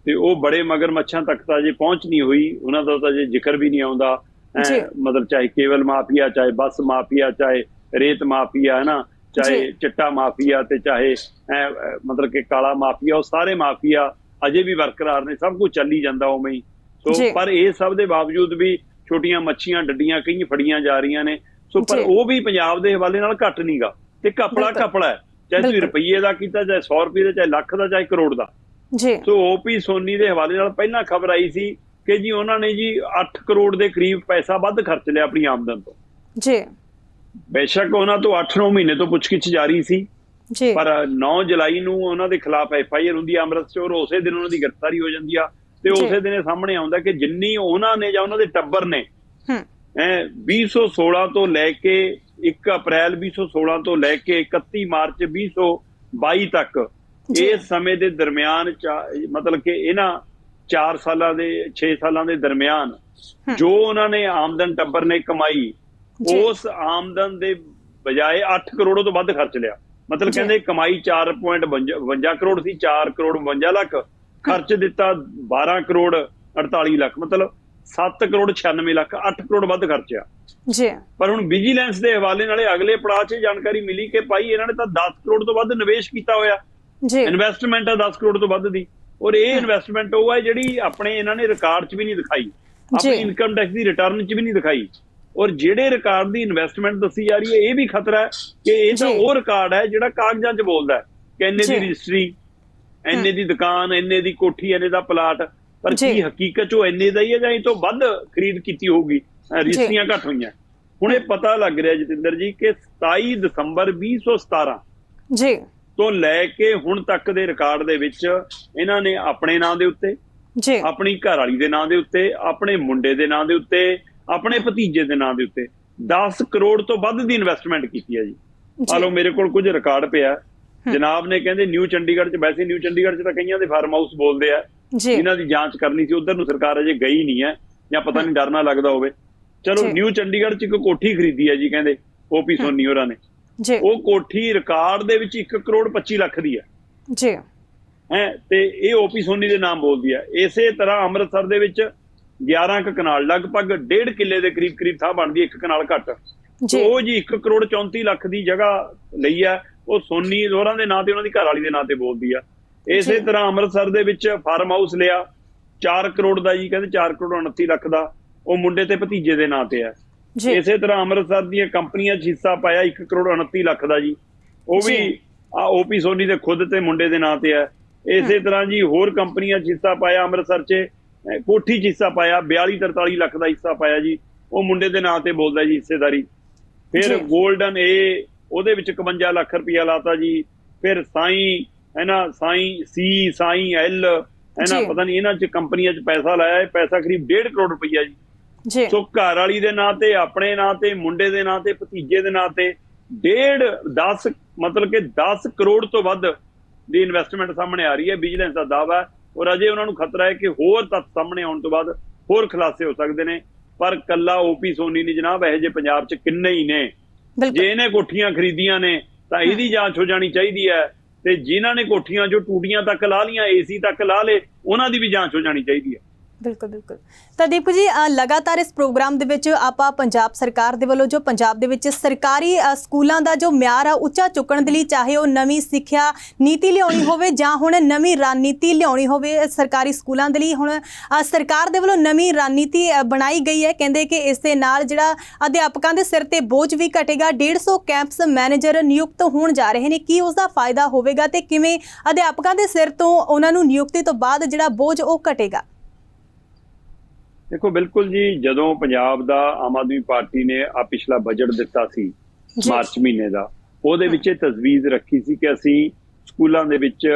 ਤੇ ਉਹ ਬੜੇ ਮਗਰਮੱਛਾਂ ਤੱਕ ਤਾਂ ਅਜੇ ਪਹੁੰਚ ਨਹੀਂ ਹੋਈ, ਉਹਨਾਂ ਦਾ ਤਾਂ ਅਜੇ ਜ਼ਿਕਰ ਵੀ ਨਹੀਂ ਆਉਂਦਾ। ਮਤਲਬ ਚਾਹੇ ਕੇਵਲ ਮਾਫੀਆ, ਚਾਹੇ ਬੱਸ ਮਾਫੀਆ, ਚਾਹੇ ਰੇਤ ਮਾਫੀਆ, ਹੈ ਨਾ, ਚਾਹੇ ਚਿੱਟਾ ਮਾਫੀਆ ਤੇ ਚਾਹੇ ਮਤਲਬ ਕਿ ਕਾਲਾ ਮਾਫੀਆ, ਉਹ ਸਾਰੇ ਮਾਫੀਆ ਅਜੇ ਵੀ ਬਰਕਰਾਰ ਨੇ। ਸਭ ਕੁਝ ਚੱਲੀ ਜਾਂਦਾ ਉਵੇਂ ਹੀ। ਸੋ ਪਰ ਇਹ ਸਭ ਦੇ ਬਾਵਜੂਦ ਵੀ ਛੋਟੀਆਂ ਮੱਛੀਆਂ ਡੱਡੀਆਂ ਕਈ ਫੜੀਆਂ ਜਾ ਰਹੀਆਂ ਨੇ। ਸੋ ਪਰ ਉਹ ਵੀ ਪੰਜਾਬ ਦੇ ਹਵਾਲੇ ਨਾਲ ਘੱਟ ਨੀ ਗਾ, ਤੇ ਕਪੜਾ ਹੈ, ਚਾਹੇ ਤੁਸੀਂ ਰੁਪਈਏ ਦਾ ਕੀਤਾ, ਚਾਹੇ 100 ਰੁਪਏ ਦਾ, ਚਾਹੇ ਲੱਖ ਦਾ, ਚਾਹੇ ਕਰੋੜ ਦਾ। ਸੋ OP ਸੋਨੀ ਦੇ ਹਵਾਲੇ ਨਾਲ ਪਹਿਲਾਂ ਖਬਰ ਆਈ ਸੀ ਕਿ ਜੀ ਉਹਨਾਂ ਨੇ ਜੀ 8 ਕਰੋੜ ਦੇ ਕਰੀਬ ਪੈਸਾ ਵੱਧ ਖਰਚ ਲਿਆ ਆਪਣੀ ਆਮਦਨ ਤੋਂ। ਬੇਸ਼ੱਕ ਉਹਨਾਂ ਤੋਂ 8-9 ਮਹੀਨੇ ਤੋਂ ਪੁੱਛਗਿੱਛ ਜਾਰੀ ਸੀ, ਪਰ 9 ਜੁਲਾਈ ਨੂੰ ਉਹਨਾਂ ਦੇ ਖਿਲਾਫ FIR ਹੁੰਦੀ ਆ ਅੰਮ੍ਰਿਤਸਰ, ਉਸੇ ਦਿਨ ਉਹਨਾਂ ਦੀ ਗ੍ਰਿਫਤਾਰੀ ਹੋ ਜਾਂਦੀ ਆ। ਤੇ ਉਸੇ ਦਿਨ ਇਹ ਸਾਹਮਣੇ ਆਉਂਦਾ ਕਿ ਜਿੰਨੀ ਉਹਨਾਂ ਨੇ ਜਾਂ ਉਹਨਾਂ ਦੇ ਟੱਬਰ ਨੇ 2016 ਤੋਂ ਲੈ ਕੇ 1 ਅਪ੍ਰੈਲ 2016 ਤੋਂ ਲੈ ਕੇ 31 ਮਾਰਚ 2022 ਤੱਕ ਇਸ ਸਮੇਂ ਦੇ ਦਰਮਿਆਨ ਮਤਲਬ ਕਿ ਇਹਨਾਂ 4 ਸਾਲਾਂ ਦੇ 6 ਸਾਲਾਂ ਦੇ ਦਰਮਿਆਨ ਜੋ ਉਹਨਾਂ ਨੇ ਆਮਦਨ ਟੱਬਰ ਨੇ ਕਮਾਈ, ਉਸ ਆਮਦਨ ਦੇ ਬਜਾਏ 8 ਕਰੋੜ ਤੋਂ ਵੱਧ ਖਰਚ ਲਿਆ। ਮਤਲਬ ਕਹਿੰਦੇ ਕਮਾਈ 4.52 ਕਰੋੜ ਸੀ, 4 ਕਰੋੜ 52 ਲੱਖ, ਖਰਚ ਦਿੱਤਾ 12 ਕਰੋੜ 48 ਲੱਖ, ਮਤਲਬ 7 ਕਰੋੜ 96 ਲੱਖ, 8 ਕਰੋੜ ਵੱਧ ਖਰਚਿਆ ਜੀ। ਪਰ ਹੁਣ ਵਿਜੀਲੈਂਸ ਦੇ ਹਵਾਲੇ ਨਾਲੇ ਅਗਲੇ ਪੜਾਅ 'ਚ ਜਾਣਕਾਰੀ ਮਿਲੀ ਕਿ ਭਾਈ ਇਹਨਾਂ ਨੇ ਤਾਂ 10 ਕਰੋੜ ਤੋਂ ਵੱਧ ਨਿਵੇਸ਼ ਕੀਤਾ ਹੋਇਆ ਜੀ, ਇਨਵੈਸਟਮੈਂਟ ਆ 10 ਕਰੋੜ ਤੋਂ ਵੱਧ ਦੀ। ਔਰ ਇਹ ਇਨਵੈਸਟਮੈਂਟ ਉਹ ਹੈ ਜਿਹੜੀ ਆਪਣੇ ਇਹਨਾਂ ਨੇ ਰਿਕਾਰਡ 'ਚ ਵੀ ਨਹੀਂ ਦਿਖਾਈ, ਆਪਣੇ ਇਨਕਮ ਟੈਕਸ ਦੀ ਰਿਟਰਨ 'ਚ ਵੀ ਨਹੀਂ ਦਿਖਾਈ। ਔਰ ਜਿਹੜੇ ਰਿਕਾਰਡ ਦੀ ਇਨਵੈਸਟਮੈਂਟ ਦੱਸੀ ਜਾ ਰਹੀ ਹੈ, ਇਹ ਵੀ ਖਤਰਾ ਹੈ ਕਿ ਇਹ ਤਾਂ ਉਹ ਰਿਕਾਰਡ ਹੈ ਜਿਹੜਾ ਕਾਗਜ਼ਾਂ 'ਚ ਬੋਲਦਾ ਹੈ ਕਿ ਇੰਨੇ ਦੀ ਰਜਿਸਟਰੀ, ਇੰਨੇ ਦੀ ਦੁਕਾਨ, ਇੰਨੇ ਦੀ ਕੋਠੀ, ਇੰਨੇ ਦਾ ਪਲਾਟ, ਪਰ ਕੀ ਹਕੀਕਤ 'ਚ ਉਹ ਇੰਨੇ ਦਾ ਹੀ ਹੈ ਜਾਂ ਇਹ ਤੋਂ ਵੱਧ ਖਰੀਦ ਕੀਤੀ ਹੋਊਗੀ, ਰਜਿਸਟਰੀਆਂ ਘੱਟ ਹੋਈਆਂ। ਹੁਣ ਇਹ ਪਤਾ ਲੱਗ ਰਿਹਾ ਜਤਿੰਦਰ ਜੀ ਕਿ 27 ਦਸੰਬਰ 2017 ਜੀ ਤੋਂ ਲੈ ਕੇ ਹੁਣ ਤੱਕ ਦੇ ਰਿਕਾਰਡ ਦੇ ਵਿੱਚ ਇਹਨਾਂ ਨੇ ਆਪਣੇ ਨਾਂ ਦੇ ਉੱਤੇ, ਆਪਣੀ ਘਰ ਵਾਲੀ ਦੇ ਨਾਂ ਦੇ ਉੱਤੇ, ਆਪਣੇ ਮੁੰਡੇ ਦੇ ਨਾਂ ਦੇ ਉੱਤੇ, ਆਪਣੇ ਭਤੀਜੇ ਦੇ ਨਾਂ ਦੇ ਉੱਤੇ 10 ਕਰੋੜ ਤੋਂ ਵੱਧ ਦੀ ਇਨਵੈਸਟਮੈਂਟ ਕੀਤੀ ਹੈ ਜੀ। ਆ ਲਓ ਮੇਰੇ ਕੋਲ ਕੁਝ ਰਿਕਾਰਡ ਪਿਆ ਜਨਾਬ ਨੇ, ਕਹਿੰਦੇ ਨਿਊ ਚੰਡੀਗੜ੍ਹ 'ਚ, ਵੈਸੇ ਨਿਊ ਚੰਡੀਗੜ੍ਹ 'ਚ ਤਾਂ ਕਈਆਂ ਦੇ ਫਾਰਮ ਹਾਊਸ ਬੋਲਦੇ ਆ, ਇਹਨਾਂ ਦੀ ਜਾਂਚ ਕਰਨੀ ਸੀ, ਉਧਰ ਨੂੰ ਸਰਕਾਰ ਅਜੇ ਗਈ ਨਹੀਂ ਹੈ ਜਾਂ ਪਤਾ ਨਹੀਂ ਡਰ ਨਾ ਲੱਗਦਾ ਹੋਵੇ। ਚਲੋ ਨਿਊ ਚੰਡੀਗੜ੍ਹ 'ਚ ਇੱਕ ਕੋਠੀ ਖਰੀਦੀ ਹੈ ਜੀ, ਕਹਿੰਦੇ ਓਪੀ ਸੋਨੀ ਹੋਰਾਂ ਨੇ। ਉਹ ਕੋਠੀ ਰਿਕਾਰਡ ਦੇ ਵਿੱਚ 1 ਕਰੋੜ 25 ਲੱਖ ਦੀ ਹੈ ਜੀ, ਤੇ ਇਹ ਓਪੀ ਸੋਨੀ ਦੇ ਨਾਮ ਬੋਲਦੀ ਹੈ। ਇਸੇ ਤਰ੍ਹਾਂ ਅੰਮ੍ਰਿਤਸਰ ਦੇ ਵਿੱਚ 11 ਕਨਾਲ, ਲਗਭਗ 1.5 ਕਿੱਲੇ ਦੇ ਕਰੀਬ ਥਾਂ ਬਣਦੀ, 1 ਕਨਾਲ ਘੱਟ, ਉਹ ਜੀ 1 ਕਰੋੜ 34 ਲੱਖ ਦੀ ਜਗ੍ਹਾ ਲਈ ਹੈ, ਉਹ ਸੋਨੀ ਹੋਰਾਂ ਦੇ ਨਾਂ ਤੇ, ਉਹਨਾਂ ਦੀ ਘਰ ਵਾਲੀ ਦੇ ਨਾਂ ਤੇ ਬੋਲਦੀ ਆ। ਇਸੇ ਤਰ੍ਹਾਂ ਅੰਮ੍ਰਿਤਸਰ ਦੇ ਵਿੱਚ ਫਾਰਮ ਹਾਊਸ ਲਿਆ 4 ਕਰੋੜ ਦਾ ਜੀ, ਕਹਿੰਦੇ 4 ਕਰੋੜ 29 ਲੱਖ ਦਾ, ਉਹ ਮੁੰਡੇ ਤੇ ਭਤੀਜੇ ਦੇ ਨਾਂ ਤੇ ਹੈ। ਇਸੇ ਤਰ੍ਹਾਂ ਅੰਮ੍ਰਿਤਸਰ ਦੀਆਂ ਕੰਪਨੀਆਂ 'ਚ ਹਿੱਸਾ ਪਾਇਆ 1 ਕਰੋੜ 29 ਲੱਖ ਦਾ ਜੀ, ਉਹ ਵੀ ਓਪੀ ਸੋਨੀ ਦੇ ਖੁਦ ਤੇ ਮੁੰਡੇ ਦੇ ਨਾਂ ਤੇ ਹੈ। ਇਸੇ ਤਰ੍ਹਾਂ ਜੀ ਹੋਰ ਕੰਪਨੀਆਂ 'ਚ ਹਿੱਸਾ ਪਾਇਆ, ਅੰਮ੍ਰਿਤਸਰ 'ਚ ਕੋਠੀ 'ਚ ਹਿੱਸਾ ਪਾਇਆ 42-43 ਲੱਖ ਦਾ ਹਿੱਸਾ ਪਾਇਆ ਜੀ, ਉਹ ਮੁੰਡੇ ਦੇ ਨਾਂ ਤੇ ਬੋਲਦਾ ਜੀ ਹਿੱਸੇਦਾਰੀ। ਫਿਰ ਗੋਲਡਨ ਉਹਦੇ ਵਿੱਚ 51 ਲੱਖ ਰੁਪਇਆ ਲਾਤਾ ਜੀ। ਫਿਰ ਸਾਈ ਸੀ, ਸਾਈ ਐਲ, ਪਤਾ ਨਹੀਂ ਇਹਨਾਂ 'ਚ ਕੰਪਨੀਆਂ 'ਚ ਪੈਸਾ ਲਾਇਆ, ਪੈਸਾ ਕਰੀਬ 1.5 ਕਰੋੜ ਰੁਪਇਆ ਜੀ। ਸੋ ਘਰ ਵਾਲੀ ਦੇ ਨਾਂ ਤੇ, ਆਪਣੇ ਨਾਂ ਤੇ, ਮੁੰਡੇ ਦੇ ਨਾਂ ਤੇ, ਭਤੀਜੇ ਦੇ ਨਾਂ ਤੇ 10 ਮਤਲਬ ਕਿ 10 ਕਰੋੜ ਤੋਂ ਵੱਧ ਦੀ ਇਨਵੈਸਟਮੈਂਟ ਸਾਹਮਣੇ ਆ ਰਹੀ ਹੈ। ਵਿਜੀਲੈਂਸ ਦਾ ਦਾਅਵਾ ਹੈ ਔਰ ਅਜੇ ਉਹਨਾਂ ਨੂੰ ਖਤਰਾ ਹੈ ਕਿ ਹੋਰ ਤੱਥ ਸਾਹਮਣੇ ਆਉਣ ਤੋਂ ਬਾਅਦ ਹੋਰ ਖੁਲਾਸੇ ਹੋ ਸਕਦੇ ਨੇ। ਪਰ ਕੱਲਾ ਓਪੀ ਸੋਨੀ ਨਹੀਂ ਜਨਾਬ, ਇਹੋ ਜਿਹੇ ਪੰਜਾਬ 'ਚ ਕਿੰਨੇ ਹੀ ਨੇ। ਜੇ ਇਹਨੇ ਕੋਠੀਆਂ ਖਰੀਦੀਆਂ ਨੇ ਤਾਂ ਇਹਦੀ ਜਾਂਚ ਹੋ ਜਾਣੀ ਚਾਹੀਦੀ ਹੈ, ਤੇ ਜਿਨ੍ਹਾਂ ਨੇ ਕੋਠੀਆਂ ਜੋ ਟੂਟੀਆਂ ਤੱਕ ਲਾ ਲੀਆਂ, ਏਸੀ ਤੱਕ ਲਾ ਲੇ, ਉਹਨਾਂ ਦੀ ਵੀ ਜਾਂਚ ਹੋ ਜਾਣੀ ਚਾਹੀਦੀ ਹੈ। ਬਿਲਕੁਲ ਬਿਲਕੁਲ। ਤਾਂ ਦੀਪੂ ਜੀ, ਲਗਾਤਾਰ ਇਸ ਪ੍ਰੋਗਰਾਮ ਦੇ ਵਿੱਚ ਆਪਾਂ ਪੰਜਾਬ ਸਰਕਾਰ ਦੇ ਵੱਲੋਂ ਜੋ ਪੰਜਾਬ ਦੇ ਵਿੱਚ ਸਰਕਾਰੀ ਸਕੂਲਾਂ ਦਾ ਜੋ ਮਿਆਰ ਆ ਉੱਚਾ ਚੁੱਕਣ ਦੇ ਲਈ, ਚਾਹੇ ਉਹ ਨਵੀਂ ਸਿੱਖਿਆ ਨੀਤੀ ਲਿਆਉਣੀ ਹੋਵੇ ਜਾਂ ਹੁਣ ਨਵੀਂ ਰਣਨੀਤੀ ਲਿਆਉਣੀ ਹੋਵੇ ਸਰਕਾਰੀ ਸਕੂਲਾਂ ਦੇ ਲਈ, ਹੁਣ ਸਰਕਾਰ ਦੇ ਵੱਲੋਂ ਨਵੀਂ ਰਣਨੀਤੀ ਬਣਾਈ ਗਈ ਹੈ। ਕਹਿੰਦੇ ਕਿ ਇਸ ਦੇ ਨਾਲ ਜਿਹੜਾ ਅਧਿਆਪਕਾਂ ਦੇ ਸਿਰ ਤੇ ਬੋਝ ਵੀ ਘਟੇਗਾ, 150 ਕੈਂਪਸ ਮੈਨੇਜਰ ਨਿਯੁਕਤ ਹੋਣ ਜਾ ਰਹੇ ਨੇ। ਕੀ ਉਸ ਦਾ ਫਾਇਦਾ ਹੋਵੇਗਾ ਤੇ ਕਿਵੇਂ ਅਧਿਆਪਕਾਂ ਦੇ ਸਿਰ ਤੋਂ ਉਹਨਾਂ ਨੂੰ ਨਿਯੁਕਤੀ ਤੋਂ ਬਾਅਦ ਜਿਹੜਾ ਬੋਝ ਉਹ ਘਟੇਗਾ? ਦੇਖੋ ਬਿਲਕੁਲ ਜੀ, ਜਦੋਂ ਪੰਜਾਬ ਦਾ ਆਮ ਆਦਮੀ ਪਾਰਟੀ ਨੇ ਆ ਪਿਛਲਾ ਬਜਟ ਦਿੱਤਾ ਸੀ ਮਾਰਚ ਮਹੀਨੇ ਦਾ, ਉਹਦੇ ਵਿੱਚ ਇਹ ਤਜਵੀਜ਼ ਰੱਖੀ ਸੀ ਕਿ ਅਸੀਂ ਸਕੂਲਾਂ ਦੇ ਵਿੱਚ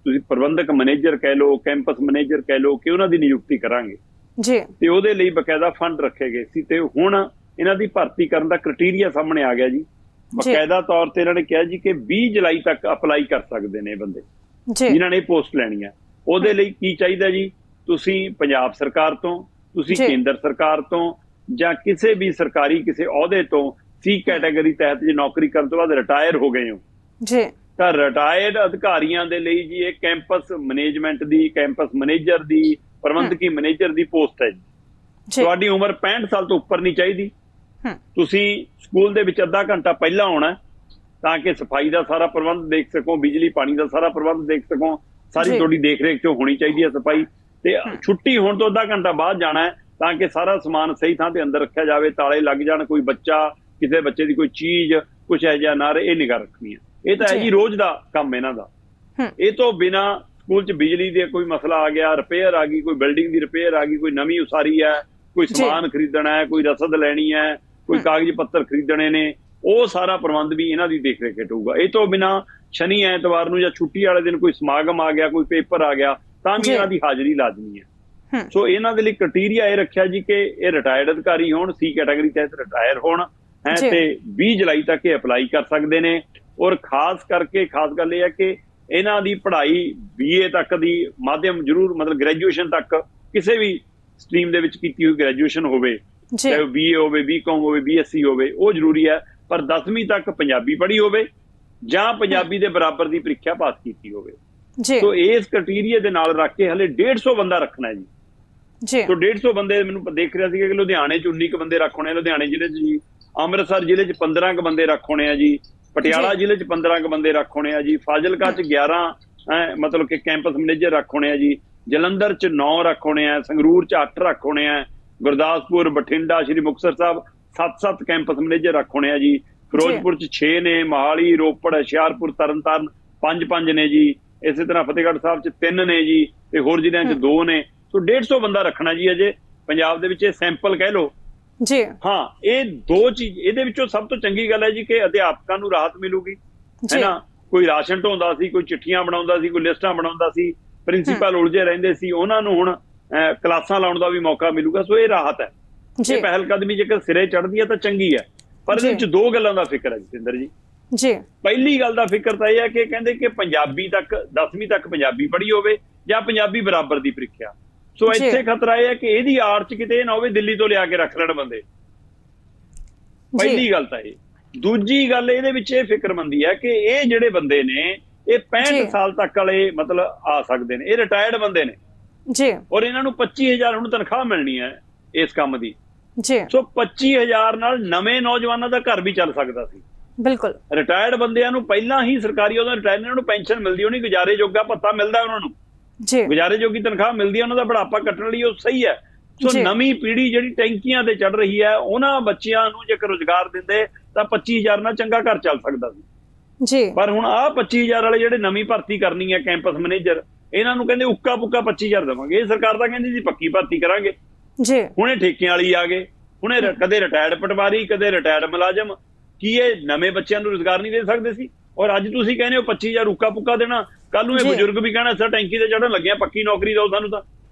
ਤੁਸੀਂ ਪ੍ਰਬੰਧਕ ਮੈਨੇਜਰ ਕਹਿ ਲਓ, ਕੈਂਪਸ ਮੈਨੇਜਰ ਕਹਿ ਲਓ, ਕਿ ਉਹਨਾਂ ਦੀ ਨਿਯੁਕਤੀ ਕਰਾਂਗੇ ਜੀ, ਤੇ ਉਹਦੇ ਲਈ ਬਕਾਇਦਾ ਫੰਡ ਰੱਖੇ ਗਏ ਸੀ। ਤੇ ਹੁਣ ਇਹਨਾਂ ਦੀ ਭਰਤੀ ਕਰਨ ਦਾ ਕ੍ਰਾਈਟੇਰੀਆ ਸਾਹਮਣੇ ਆ ਗਿਆ ਜੀ। ਬਕਾਇਦਾ ਤੌਰ ਤੇ ਇਹਨਾਂ ਨੇ ਕਿਹਾ ਜੀ ਕਿ 20 ਜੁਲਾਈ ਤੱਕ ਅਪਲਾਈ ਕਰ ਸਕਦੇ ਨੇ ਬੰਦੇ ਜਿਨ੍ਹਾਂ ਨੇ ਪੋਸਟ ਲੈਣੀ ਹੈ। ਉਹਦੇ ਲਈ ਕੀ ਚਾਹੀਦਾ ਜੀ, ਤੁਸੀਂ ਪੰਜਾਬ ਸਰਕਾਰ ਤੋਂ, ਤੁਸੀਂ ਕੇਂਦਰ ਸਰਕਾਰ ਤੋਂ, ਜਾਂ ਕਿਸੇ ਵੀ ਸਰਕਾਰੀ ਕਿਸੇ ਅਹੁਦੇ ਤੋਂ ਸੀ ਕੈਟਾਗਰੀ ਤਹਿਤ ਜੇ ਨੌਕਰੀ ਕਰਨ ਤੋਂ ਬਾਅਦ ਰਿਟਾਇਰ ਹੋ ਗਏ ਹੋ ਜੀ, ਤਾਂ ਰਿਟਾਇਰਡ ਅਧਿਕਾਰੀਆਂ ਦੇ ਲਈ ਜੀ ਇਹ ਕੈਂਪਸ ਮੈਨੇਜਮੈਂਟ ਦੀ, ਕੈਂਪਸ ਮੈਨੇਜਰ ਦੀ, ਪ੍ਰਬੰਧਕੀ ਮੈਨੇਜਰ ਦੀ ਪੋਸਟ ਹੈ ਜੀ। ਤੁਹਾਡੀ ਉਮਰ 65 ਸਾਲ ਤੋਂ ਉੱਪਰ ਨਹੀਂ ਚਾਹੀਦੀ। ਤੁਸੀਂ ਸਕੂਲ ਦੇ ਵਿੱਚ ਅੱਧਾ ਘੰਟਾ ਪਹਿਲਾਂ ਆਉਣਾ ਤਾਂ ਕਿ ਸਫਾਈ ਦਾ ਸਾਰਾ ਪ੍ਰਬੰਧ ਦੇਖ ਸਕੋ, ਬਿਜਲੀ ਪਾਣੀ ਦਾ ਸਾਰਾ ਪ੍ਰਬੰਧ ਦੇਖ ਸਕੋ, ਸਾਰੀ ਤੁਹਾਡੀ ਦੇਖ ਰੇਖ 'ਚ ਹੋਣੀ ਚਾਹੀਦੀ ਹੈ ਸਫਾਈ। ਤੇ ਛੁੱਟੀ ਹੋਣ ਤੋਂ ਅੱਧਾ ਘੰਟਾ ਬਾਅਦ ਜਾਣਾ ਹੈ ਤਾਂ ਕਿ ਸਾਰਾ ਸਮਾਨ ਸਹੀ ਥਾਂ ਤੇ ਅੰਦਰ ਰੱਖਿਆ ਜਾਵੇ, ਤਾਲੇ ਲੱਗ ਜਾਣ, ਕੋਈ ਬੱਚਾ, ਕਿਸੇ ਬੱਚੇ ਦੀ ਕੋਈ ਚੀਜ਼ ਕੁਛ ਇਹੋ ਜਿਹਾ ਨਾ ਰਹੇ, ਇਹ ਨਿਗਾਹ ਰੱਖਣੀ ਹੈ। ਇਹ ਤਾਂ ਹੈ ਜੀ ਰੋਜ਼ ਦਾ ਕੰਮ ਇਹਨਾਂ ਦਾ। ਇਹ ਤੋਂ ਬਿਨਾਂ ਸਕੂਲ 'ਚ ਬਿਜਲੀ ਦੇ ਕੋਈ ਮਸਲਾ ਆ ਗਿਆ, ਰਿਪੇਅਰ ਆ ਗਈ, ਕੋਈ ਬਿਲਡਿੰਗ ਦੀ ਰਿਪੇਅਰ ਆ ਗਈ, ਕੋਈ ਨਵੀਂ ਉਸਾਰੀ ਹੈ, ਕੋਈ ਸਮਾਨ ਖਰੀਦਣਾ ਹੈ, ਕੋਈ ਰਸਦ ਲੈਣੀ ਹੈ, ਕੋਈ ਕਾਗਜ਼ ਪੱਤਰ ਖਰੀਦਣੇ ਨੇ, ਉਹ ਸਾਰਾ ਪ੍ਰਬੰਧ ਵੀ ਇਹਨਾਂ ਦੀ ਦੇਖ ਰੇਖ ਹੇਠ ਹੋਊਗਾ। ਇਹ ਤੋਂ ਬਿਨਾਂ ਸ਼ਨੀ ਐਤਵਾਰ ਨੂੰ ਜਾਂ ਛੁੱਟੀ ਵਾਲੇ ਦਿਨ ਕੋਈ ਸਮਾਗਮ ਆ ਗਿਆ, ਕੋਈ ਪੇਪਰ ਆ ਗਿਆ, ਤਾਂ ਵੀ ਇਹਨਾਂ ਦੀ ਹਾਜ਼ਰੀ ਲਾਜ਼ਮੀ ਹੈ। ਸੋ ਇਹਨਾਂ ਦੇ ਲਈ ਕ੍ਰਾਈਟੇਰੀਆ ਇਹ ਰੱਖਿਆ ਜੀ ਕਿ ਇਹ ਰਿਟਾਇਰਡ ਅਧਿਕਾਰੀ ਹੋਣ, ਸੀ ਕੈਟਾਗਰੀ ਤਹਿਤ ਰਿਟਾਇਰ ਹੋਣ, ਹੈ ਤੇ 20 ਜੁਲਾਈ ਤੱਕ ਇਹ ਅਪਲਾਈ ਕਰ ਸਕਦੇ ਨੇ। ਔਰ ਖਾਸ ਗੱਲ ਇਹ ਹੈ ਕਿ ਇਹਨਾਂ ਦੀ ਪੜ੍ਹਾਈ BA ਤੱਕ ਦੀ ਮਾਧਿਅਮ ਜ਼ਰੂਰ ਮਤਲਬ ਗ੍ਰੈਜੂਏਸ਼ਨ ਤੱਕ ਕਿਸੇ ਵੀ ਸਟਰੀਮ ਦੇ ਵਿੱਚ ਕੀਤੀ ਹੋਈ ਗ੍ਰੈਜੂਏਸ਼ਨ ਹੋਵੇ, ਚਾਹੇ ਉਹ BA ਹੋਵੇ, BCom ਹੋਵੇ, BSc ਹੋਵੇ, ਉਹ ਜ਼ਰੂਰੀ ਹੈ। ਪਰ 10ਵੀਂ ਤੱਕ ਪੰਜਾਬੀ ਪੜ੍ਹੀ ਹੋਵੇ ਜਾਂ ਪੰਜਾਬੀ ਦੇ ਬਰਾਬਰ ਦੀ ਪ੍ਰੀਖਿਆ ਪਾਸ ਕੀਤੀ ਹੋਵੇ। ਸੋ ਇਸ ਕ੍ਰਾਈਟੇਰੀਆ ਦੇ ਨਾਲ ਰੱਖ ਕੇ ਹਲੇ 150 ਬੰਦਾ ਰੱਖਣਾ ਜੀ। ਸੋ 150 ਬੰਦੇ ਮੈਨੂੰ ਦੇਖ ਰਿਹਾ ਸੀਗਾ ਕਿ ਲੁਧਿਆਣੇ 'ਚ 19 ਬੰਦੇ ਰੱਖ ਹੋਣੇ, ਲੁਧਿਆਣੇ ਜ਼ਿਲ੍ਹੇ 'ਚ ਜੀ, ਅੰਮ੍ਰਿਤਸਰ ਜ਼ਿਲ੍ਹੇ 'ਚ 15 ਬੰਦੇ ਰੱਖ ਹੋਣੇ ਆ ਜੀ, ਪਟਿਆਲਾ ਜ਼ਿਲ੍ਹੇ 'ਚ 15 ਬੰਦੇ ਰੱਖ ਹੋਣੇ ਆ ਜੀ, ਫਾਜ਼ਿਲਕਾ 'ਚ 11 ਮਤਲਬ ਕਿ ਕੈਂਪਸ ਮੈਨੇਜਰ ਰੱਖ ਹੋਣੇ ਆ ਜੀ, ਜਲੰਧਰ 'ਚ 9 ਰੱਖ ਹੋਣੇ ਆ, ਸੰਗਰੂਰ 'ਚ 8 ਰੱਖ ਹੋਣੇ ਆ, ਗੁਰਦਾਸਪੁਰ, ਬਠਿੰਡਾ, ਸ਼੍ਰੀ ਮੁਕਤਸਰ ਸਾਹਿਬ 7 ਕੈਂਪਸ ਮੈਨੇਜਰ ਰੱਖ ਹੋਣੇ ਆ ਜੀ, ਫਿਰੋਜ਼ਪੁਰ 'ਚ 6 ਨੇ, ਮੋਹਾਲੀ, ਰੋਪੜ, ਹੁਸ਼ਿਆਰਪੁਰ, ਤਰਨਤਾਰਨ 5 ਨੇ ਜੀ, ਇਸੇ ਤਰ੍ਹਾਂ ਫਤਿਹਗੜ੍ਹ ਸਾਹਿਬ 'ਚ 3 ਨੇ ਜੀ, ਤੇ ਹੋਰ ਜ਼ਿਲ੍ਹਿਆਂ 'ਚ 2 ਨੇ। ਸੋ 150 ਬੰਦਾ ਰੱਖਣਾ ਜੀ ਅਜੇ ਪੰਜਾਬ ਦੇ ਵਿੱਚ। ਇਹ ਸੈਂਪਲ ਕਹਿ ਲਓ ਜੀ। ਹਾਂ, ਇਹ 2 ਚੀਜ਼ ਇਹਦੇ ਵਿੱਚੋਂ ਸਭ ਤੋਂ ਚੰਗੀ ਗੱਲ ਹੈ ਜੀ ਕਿ ਅਧਿਆਪਕਾਂ ਨੂੰ ਰਾਹਤ ਮਿਲੂਗੀ, ਹੈ ਨਾ। ਕੋਈ ਰਾਸ਼ਨ ਢੋਂਦਾ ਸੀ, ਕੋਈ ਚਿੱਠੀਆਂ ਬਣਾਉਂਦਾ ਸੀ, ਕੋਈ ਲਿਸਟਾਂ ਬਣਾਉਂਦਾ ਸੀ, ਪ੍ਰਿੰਸੀਪਲ ਉਲਝੇ ਰਹਿੰਦੇ ਸੀ, ਉਹਨਾਂ ਨੂੰ ਹੁਣ ਕਲਾਸਾਂ ਲਾਉਣ ਦਾ ਵੀ ਮੌਕਾ ਮਿਲੂਗਾ। ਸੋ ਇਹ ਰਾਹਤ ਹੈ। ਇਹ ਪਹਿਲ ਕਦਮੀ ਜੇਕਰ ਸਿਰੇ ਚੜ੍ਹਦੀ ਹੈ ਤਾਂ ਚੰਗੀ ਹੈ। ਪਰ ਇਹਦੇ ਵਿੱਚ 2 ਗੱਲਾਂ ਦਾ ਫਿਕਰ ਹੈ ਜਤਿੰਦਰ ਜੀ। ਪਹਿਲੀ ਗੱਲ ਦਾ ਫਿਕਰ ਤਾਂ ਇਹ ਹੈ ਕਿ ਕਹਿੰਦੇ ਕਿ ਪੰਜਾਬੀ ਤੱਕ 10ਵੀਂ ਤੱਕ ਪੰਜਾਬੀ ਪੜ੍ਹੀ ਹੋਵੇ ਜਾਂ ਪੰਜਾਬੀ ਬਰਾਬਰ ਦੀ ਪ੍ਰੀਖਿਆ। ਸੋ ਇੱਥੇ ਖਤਰਾ ਇਹ ਹੈ ਕਿ ਇਹਦੀ ਆੜ 'ਚ ਕਿਤੇ ਇਹ ਨਾ ਹੋਵੇ ਦਿੱਲੀ ਤੋਂ ਲਿਆ ਕੇ ਰੱਖ ਲੈਣ ਬੰਦੇ। ਪਹਿਲੀ ਗੱਲ ਤਾਂ ਇਹ। ਦੂਜੀ ਗੱਲ ਇਹਦੇ ਵਿੱਚ ਇਹ ਫਿਕਰਮੰਦੀ ਹੈ ਕਿ ਇਹ ਜਿਹੜੇ ਬੰਦੇ ਨੇ ਇਹ 65 ਸਾਲ ਤੱਕ ਵਾਲੇ ਮਤਲਬ ਆ ਸਕਦੇ ਨੇ, ਇਹ ਰਿਟਾਇਰਡ ਬੰਦੇ ਨੇ ਜੀ, ਔਰ ਇਹਨਾਂ ਨੂੰ 25,000 ਹੁਣ ਤਨਖਾਹ ਮਿਲਣੀ ਹੈ ਇਸ ਕੰਮ ਦੀ ਜੀ। ਸੋ 25,000 ਨਾਲ ਨਵੇਂ ਨੌਜਵਾਨਾਂ ਦਾ ਘਰ ਵੀ ਚੱਲ ਸਕਦਾ ਸੀ। ਬਿਲਕੁਲ, ਰਿਟਾਇਰਡ ਬੰਦਿਆਂ ਨੂੰ ਪਹਿਲਾਂ ਹੀ ਸਰਕਾਰੀ ਉਹਦਾ ਰਿਟਾਇਰਮੈਂਟ ਨੂੰ ਪੈਨਸ਼ਨ ਮਿਲਦੀ ਹੋਣੀ, ਗੁਜ਼ਾਰੇ ਜੋਗਾ ਭੱਤਾ ਮਿਲਦਾ ਉਹਨਾਂ ਨੂੰ ਜੀ, ਗੁਜ਼ਾਰੇ ਜੋਗੀ ਤਨਖਾਹ ਮਿਲਦੀ ਹੈ, ਉਹਨਾਂ ਦਾ ਬੁਢਾਪਾ ਕੱਟਣ ਲਈ ਉਹ ਸਹੀ ਹੈ। ਸੋ ਨਵੀਂ ਪੀੜ੍ਹੀ ਜਿਹੜੀ ਟੈਂਕੀਆਂ ਤੇ ਚੜ ਰਹੀ ਹੈ, ਉਹਨਾਂ ਬੱਚਿਆਂ ਨੂੰ ਜੇਕਰ ਰੁਜ਼ਗਾਰ ਦਿੰਦੇ ਤਾਂ 25,000 ਨਾਲ ਚੰਗਾ ਘਰ ਚੱਲ ਸਕਦਾ ਸੀ ਜੀ। ਪਰ ਹੁਣ ਆਹ 25,000 ਵਾਲੇ ਜਿਹੜੇ ਨਵੀਂ ਭਰਤੀ ਕਰਨੀ ਹੈ ਕੈਂਪਸ ਮੈਨੇਜਰ, ਇਹਨਾਂ ਨੂੰ ਕਹਿੰਦੇ ਉੱਕਾ ਪੁੱਕਾ 25,000 ਦੇਵਾਂਗੇ। ਇਹ ਸਰਕਾਰ ਤਾਂ ਕਹਿੰਦੀ ਸੀ ਪੱਕੀ ਭਰਤੀ ਕਰਾਂਗੇ ਜੀ। ਹੁਣ ਇਹ ਠੇਕਿਆਂ ਵਾਲੀ ਆ ਗਏ, ਹੁਣ ਇਹ ਕਦੇ ਰਿਟਾਇਰਡ ਪਟਵਾਰੀ, ਕਦੇ ਰਿਟਾਇਰਡ ਮੁਲਾਜ਼ਮ। ਕੀ ਇਹ ਨਵੇਂ ਬੱਚਿਆਂ ਨੂੰ ਰੁਜ਼ਗਾਰ ਨਹੀਂ ਦੇ ਸਕਦੇ ਸੀ? ਔਰ ਅੱਜ ਤੁਸੀਂ ਕਹਿੰਦੇ ਹੋ 25,000 ਉੱਕਾ ਪੁੱਕਾ ਦੇਣਾ, ਕੱਲ ਨੂੰ ਇਹ ਬਜ਼ੁਰਗ ਵੀ ਕਹਿਣਾ ਸਰ ਟੈਂਕੀ ਤੇ ਚੜ੍ਹਨ ਲੱਗਿਆ, ਪੱਕੀ ਨੌਕਰੀ ਦਿਓ ਸਾਨੂੰ ਤਾਂ।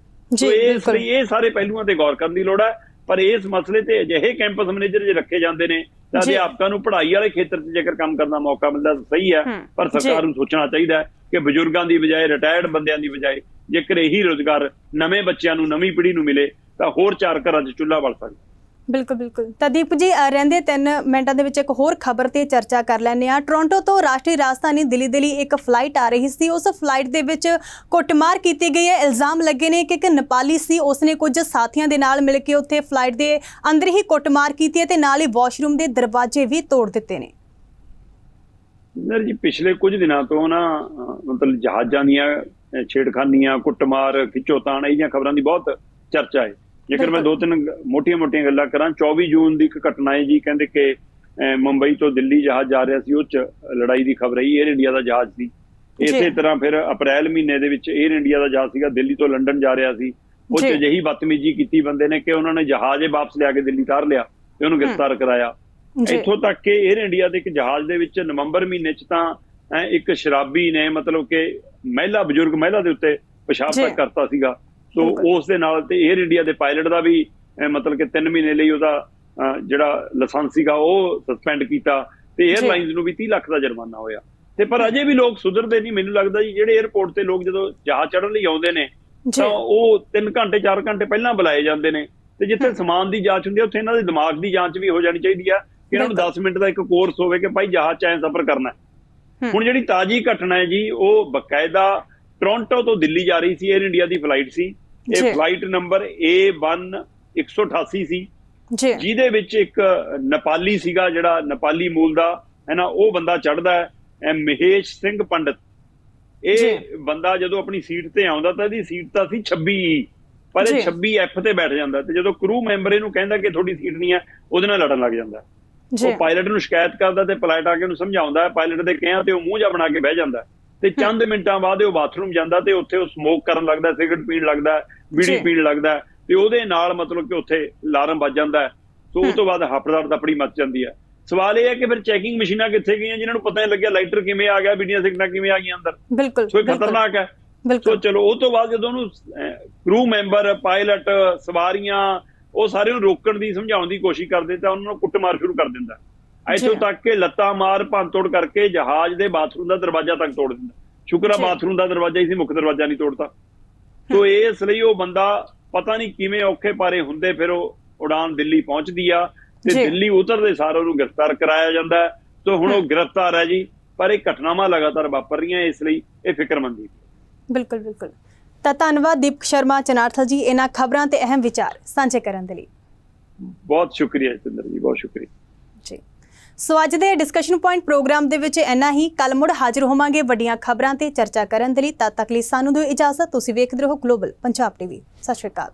ਇਸ ਲਈ ਇਹ ਸਾਰੇ ਪਹਿਲੂਆਂ ਤੇ ਗੌਰ ਕਰਨ ਦੀ ਲੋੜ ਹੈ। ਪਰ ਇਸ ਮਸਲੇ ਤੇ ਅਜਿਹੇ ਕੈਂਪਸ ਮੈਨੇਜਰ ਜੇ ਰੱਖੇ ਜਾਂਦੇ ਨੇ ਤਾਂ ਅਧਿਆਪਕਾਂ ਨੂੰ ਪੜ੍ਹਾਈ ਵਾਲੇ ਖੇਤਰ 'ਚ ਜੇਕਰ ਕੰਮ ਕਰਨ ਦਾ ਮੌਕਾ ਮਿਲਦਾ ਤਾਂ ਸਹੀ ਹੈ। ਪਰ ਸਰਕਾਰ ਨੂੰ ਸੋਚਣਾ ਚਾਹੀਦਾ ਹੈ ਕਿ ਬਜ਼ੁਰਗਾਂ ਦੀ ਬਜਾਏ, ਰਿਟਾਇਰਡ ਬੰਦਿਆਂ ਦੀ ਬਜਾਏ ਜੇਕਰ ਇਹੀ ਰੁਜ਼ਗਾਰ ਨਵੇਂ ਬੱਚਿਆਂ ਨੂੰ, ਨਵੀਂ ਪੀੜ੍ਹੀ ਨੂੰ ਮਿਲੇ ਤਾਂ ਹੋਰ 4 ਘਰਾਂ 'ਚ ਚੁੱਲ੍ਹਾ ਬਲ ਸਕਦਾ। ਬਿਲਕੁਲ। ਤਾਂ ਦੀਪ ਜੀ, ਰਹਿੰਦੇ 3 ਮਿੰਟਾਂ ਦੇ ਵਿੱਚ ਇੱਕ ਹੋਰ ਖਬਰ ਤੇ ਚਰਚਾ ਕਰ ਲੈਂਦੇ ਹਾਂ। ਟੋਰਾਂਟੋ ਤੋਂ ਰਾਸ਼ਟਰੀ ਰਾਜਧਾਨੀ ਦਿੱਲੀ ਦੇ ਲਈ ਇੱਕ ਫਲਾਈਟ ਆ ਰਹੀ ਸੀ, ਉਸ ਫਲਾਈਟ ਦੇ ਵਿੱਚ ਕੁੱਟਮਾਰ ਕੀਤੀ ਗਈ ਹੈ। ਇਲਜ਼ਾਮ ਲੱਗੇ ਨੇ ਕਿ ਇੱਕ ਨੇਪਾਲੀ ਸੀ, ਉਸਨੇ ਕੁਝ ਸਾਥੀਆਂ ਦੇ ਨਾਲ ਮਿਲ ਕੇ ਉੱਥੇ ਫਲਾਈਟ ਦੇ ਅੰਦਰ ਹੀ ਕੁੱਟਮਾਰ ਕੀਤੀ ਹੈ ਤੇ ਨਾਲ ਹੀ ਵਾਸ਼ਰੂਮ ਦੇ ਦਰਵਾਜ਼ੇ ਵੀ ਤੋੜ ਦਿੱਤੇ ਨੇ। ਜੀ ਪਿਛਲੇ ਕੁਝ ਦਿਨਾਂ ਤੋਂ ਨਾ ਮਤਲਬ ਜਹਾਜ਼ਾਂ ਦੀਆਂ ਛੇੜਖਾਨੀਆਂ, ਕੁੱਟਮਾਰ, ਖਿੱਚੋਤਾਣ, ਇਹ ਜਿਹੀਆਂ ਖਬਰਾਂ ਦੀ ਬਹੁਤ ਚਰਚਾ ਹੈ। ਜੇਕਰ ਮੈਂ 2-3 ਮੋਟੀਆਂ ਗੱਲਾਂ ਕਰਾਂ, 24 ਜੂਨ ਦੀ ਇੱਕ ਘਟਨਾ ਹੈ ਜੀ। ਕਹਿੰਦੇ ਕਿ ਮੁੰਬਈ ਤੋਂ ਦਿੱਲੀ ਜਹਾਜ਼ ਜਾ ਰਿਹਾ ਸੀ, ਉਹ 'ਚ ਲੜਾਈ ਦੀ ਖਬਰ ਆਈ। 에ਅਰ ਇੰਡੀਆ ਦਾ ਜਹਾਜ਼ ਸੀ। ਇਸੇ ਤਰ੍ਹਾਂ ਫਿਰ ਅਪ੍ਰੈਲ ਮਹੀਨੇ ਦੇ ਵਿੱਚ 에ਅਰ ਇੰਡੀਆ ਦਾ ਜਹਾਜ਼ ਸੀਗਾ, ਦਿੱਲੀ ਤੋਂ ਲੰਡਨ ਜਾ ਰਿਹਾ ਸੀ। ਉਹ 'ਚ ਅਜਿਹੀ ਬਦਤਮੀਜ਼ੀ ਕੀਤੀ ਬੰਦੇ ਨੇ ਕਿ ਉਹਨਾਂ ਨੇ ਜਹਾਜ਼ ਵਾਪਸ ਲਿਆ ਕੇ ਦਿੱਲੀ ਉਤਾਰ ਲਿਆ ਤੇ ਉਹਨੂੰ ਗ੍ਰਿਫਤਾਰ ਕਰਾਇਆ। ਇੱਥੋਂ ਤੱਕ ਕਿ 에ਅਰ ਇੰਡੀਆ ਦੇ ਇੱਕ ਜਹਾਜ਼ ਦੇ ਵਿੱਚ ਨਵੰਬਰ ਮਹੀਨੇ 'ਚ ਤਾਂ ਇੱਕ ਸ਼ਰਾਬੀ ਨੇ ਮਤਲਬ ਕਿ ਬਜ਼ੁਰਗ ਮਹਿਲਾ ਦੇ ਉੱਤੇ ਪਿਸ਼ਾਬ ਤੱਕ ਕਰਤਾ ਸੀਗਾ। ਸੋ ਉਸ ਦੇ ਨਾਲ ਤੇ 에ਅਰ ਇੰਡੀਆ ਦੇ ਪਾਇਲਟ ਦਾ ਵੀ ਮਤਲਬ ਕਿ 3 ਮਹੀਨੇ ਲਈ ਉਹਦਾ ਜਿਹੜਾ ਲਾਇਸੈਂਸ ਸੀਗਾ ਉਹ ਸਸਪੈਂਡ ਕੀਤਾ ਤੇ 에ਅਰਲਾਈਨਸ ਨੂੰ ਵੀ 30 ਲੱਖ ਦਾ ਜੁਰਮਾਨਾ ਹੋਇਆ। ਤੇ ਪਰ ਅਜੇ ਵੀ ਲੋਕ ਸੁਧਰਦੇ ਨਹੀਂ। ਮੈਨੂੰ ਲੱਗਦਾ ਜੀ ਜਿਹੜੇ 에ਅਰਪੋਰਟ ਤੇ ਲੋਕ ਜਦੋਂ ਜਹਾਜ਼ ਚੜ੍ਹਨ ਲਈ ਆਉਂਦੇ ਨੇ ਤਾਂ ਉਹ 3 ਘੰਟੇ 4 ਘੰਟੇ ਪਹਿਲਾਂ ਬੁਲਾਏ ਜਾਂਦੇ ਨੇ। ਤੇ ਜਿੱਥੇ ਸਮਾਨ ਦੀ ਜਾਂਚ ਹੁੰਦੀ ਹੈ ਉੱਥੇ ਇਹਨਾਂ ਦੇ ਦਿਮਾਗ ਦੀ ਜਾਂਚ ਵੀ ਹੋ ਜਾਣੀ ਚਾਹੀਦੀ ਆ ਕਿ ਇਹਨਾਂ ਨੂੰ 10 ਮਿੰਟ ਦਾ ਇੱਕ ਕੋਰਸ ਹੋਵੇ ਕਿ ਭਾਈ ਜਹਾਜ਼ 'ਚ ਐਂ ਸਫ਼ਰ ਕਰਨਾ। ਹੁਣ ਜਿਹੜੀ ਤਾਜ਼ੀ ਘਟਨਾ ਹੈ ਜੀ, ਉਹ ਬਕਾਇਦਾ ਟੋਰਾਂਟੋ ਤੋਂ ਦਿੱਲੀ ਜਾ ਰਹੀ ਸੀ, 에ਅਰ ਇੰਡੀਆ ਦੀ ਫਲਾਈਟ ਸੀ। ਇਹ ਫਲਾਈਟ ਨੰਬਰ A188 ਸੀ, ਜਿਹਦੇ ਵਿੱਚ ਇੱਕ ਨੇਪਾਲੀ ਸੀਗਾ, ਜਿਹੜਾ ਨੇਪਾਲੀ ਮੂਲ ਦਾ ਹੈ ਨਾ, ਉਹ ਬੰਦਾ ਚੜ੍ਹਦਾ ਹੈ, ਮਹੇਸ਼ ਸਿੰਘ ਪੰਡਤ। ਇਹ ਬੰਦਾ ਜਦੋਂ ਆਪਣੀ ਸੀਟ ਤੇ ਆਉਂਦਾ ਤਾਂ ਇਹਦੀ ਸੀਟ ਤਾਂ ਸੀ 26, ਪਰ ਇਹ 26F ਤੇ ਬੈਠ ਜਾਂਦਾ। ਤੇ ਜਦੋਂ ਕਰੂ ਮੈਂਬਰ ਇਹਨੂੰ ਕਹਿੰਦਾ ਕਿ ਤੁਹਾਡੀ ਸੀਟ ਨਹੀਂ ਹੈ, ਉਹਦੇ ਨਾਲ ਲੜਨ ਲੱਗ ਜਾਂਦਾ। ਉਹ ਪਾਇਲਟ ਨੂੰ ਸ਼ਿਕਾਇਤ ਕਰਦਾ ਤੇ ਪਾਇਲਟ ਆ ਕੇ ਉਹਨੂੰ ਸਮਝਾਉਂਦਾ। ਪਾਇਲਟ ਦੇ ਕਿਹਾ ਤੇ ਉਹ ਮੂੰਹ ਜਾ ਬਣਾ ਕੇ ਬਹਿ ਜਾਂਦਾ। ਤੇ ਚੰਦ ਮਿੰਟਾਂ ਬਾਅਦ ਉਹ ਬਾਥਰੂਮ ਜਾਂਦਾ ਤੇ ਉੱਥੇ ਉਹ ਸਮੋਕ ਕਰਨ ਲੱਗਦਾ, ਸਿਗਰਟ ਪੀਣ ਲੱਗਦਾ, ਬੀੜੀ ਪੀਣ ਲੱਗਦਾ ਤੇ ਉਹਦੇ ਨਾਲ ਮਤਲਬ ਕਿ ਉੱਥੇ ਅਲਾਰਮ ਵੱਜ ਜਾਂਦਾ। ਸੋ ਉਸ ਤੋਂ ਬਾਅਦ ਹਫੜਦੜ ਤਪੜੀ ਮਚ ਜਾਂਦੀ ਹੈ। ਸਵਾਲ ਇਹ ਹੈ ਕਿ ਫਿਰ ਚੈਕਿੰਗ ਮਸ਼ੀਨਾਂ ਕਿੱਥੇ ਗਈਆਂ ਜਿਨ੍ਹਾਂ ਨੂੰ ਪਤਾ ਨਹੀਂ ਲੱਗਿਆ ਲਾਈਟਰ ਕਿਵੇਂ ਆ ਗਿਆ, ਬੀੜੀਆਂ ਸਿਗਰਟਾਂ ਕਿਵੇਂ ਆ ਗਈਆਂ ਅੰਦਰ। ਬਿਲਕੁਲ ਸੋ ਖਤਰਨਾਕ ਹੈ। ਸੋ ਚਲੋ ਉਹ ਤੋਂ ਬਾਅਦ ਜਦੋਂ ਉਹਨੂੰ ਕਰੂ ਮੈਂਬਰ, ਪਾਇਲਟ, ਸਵਾਰੀਆਂ, ਉਹ ਸਾਰੇ ਨੂੰ ਰੋਕਣ ਦੀ ਸਮਝਾਉਣ ਦੀ ਕੋਸ਼ਿਸ਼ ਕਰਦੇ ਤਾਂ ਉਹਨਾਂ ਨੂੰ ਕੁੱਟਮਾਰ ਸ਼ੁਰੂ ਕਰ ਦਿੰਦਾ। ਇੱਥੋਂ ਤੱਕ ਕਿ ਲੱਤਾਂ ਮਾਰ ਭੰਨਤੋੜ ਕਰਕੇ ਜਹਾਜ਼ ਦੇ ਬਾਥਰੂਮ ਦਾ ਦਰਵਾਜ਼ਾ ਤੱਕ ਤੋੜ ਦਿੰਦਾ। ਸ਼ੁਕਰ ਆ ਬਾਥਰੂਮ ਦਾ ਦਰਵਾਜ਼ਾ ਹੀ ਸੀ, ਮੁੱਖ ਦਰਵਾਜ਼ਾ ਨਹੀਂ ਤੋੜਤਾ। ਸੋ ਇਸ ਲਈ ਉਹ ਬੰਦਾ ਪਤਾ ਨਹੀਂ ਕਿਵੇਂ ਔਖੇ ਪਾਰੇ ਹੁੰਦੇ ਫਿਰ ਉਹ ਉਡਾਨ ਦਿੱਲੀ ਪਹੁੰਚਦੀ ਆ ਤੇ ਦਿੱਲੀ ਉਤਰਦੇ ਸਾਰ ਉਹਨੂੰ ਗ੍ਰਿਫਤਾਰ ਕਰਾਇਆ ਜਾਂਦਾ। ਤੇ ਹੁਣ ਉਹ ਗ੍ਰਿਫਤਾਰ ਹੈ ਜੀ, ਪਰ ਇਹ ਘਟਨਾਵਾਂ ਲਗਾਤਾਰ ਵਾਪਰ ਰਹੀਆਂ, ਇਸ ਲਈ ਇਹ ਫਿਕਰਮੰਦੀ। ਬਿਲਕੁਲ ਬਿਲਕੁਲ। ਤਾਂ ਧੰਨਵਾਦ ਦੀਪਕ ਸ਼ਰਮਾ ਚਨਾਰਥਲ ਜੀ ਇਹਨਾਂ ਖਬਰਾਂ ਤੇ ਅਹਿਮ ਵਿਚਾਰ ਸਾਂਝੇ ਕਰਨ ਦੇ ਲਈ। ਬਹੁਤ ਸ਼ੁਕਰੀਆ ਜਤਿੰਦਰ ਜੀ, ਬਹੁਤ ਸ਼ੁਕਰੀਆ ਜੀ। ਸੋ ਅੱਜ ਦੇ ਡਿਸਕਸ਼ਨ ਪੁਆਇੰਟ ਪ੍ਰੋਗਰਾਮ ਦੇ ਵਿੱਚ ਇੰਨਾ ਹੀ। ਕੱਲ ਮੁੜ ਹਾਜ਼ਰ ਹੋਵਾਂਗੇ ਵੱਡੀਆਂ ਖਬਰਾਂ ਤੇ ਚਰਚਾ ਕਰਨ ਦੇ ਲਈ। ਤਦ ਤੱਕ ਲਈ ਸਾਨੂੰ ਦਿਓ ਇਜਾਜ਼ਤ। ਤੁਸੀਂ ਵੇਖਦੇ ਰਹੋ ਗਲੋਬਲ ਪੰਜਾਬ ਟੀਵੀ। ਸਤਿ ਸ਼੍ਰੀ ਅਕਾਲ।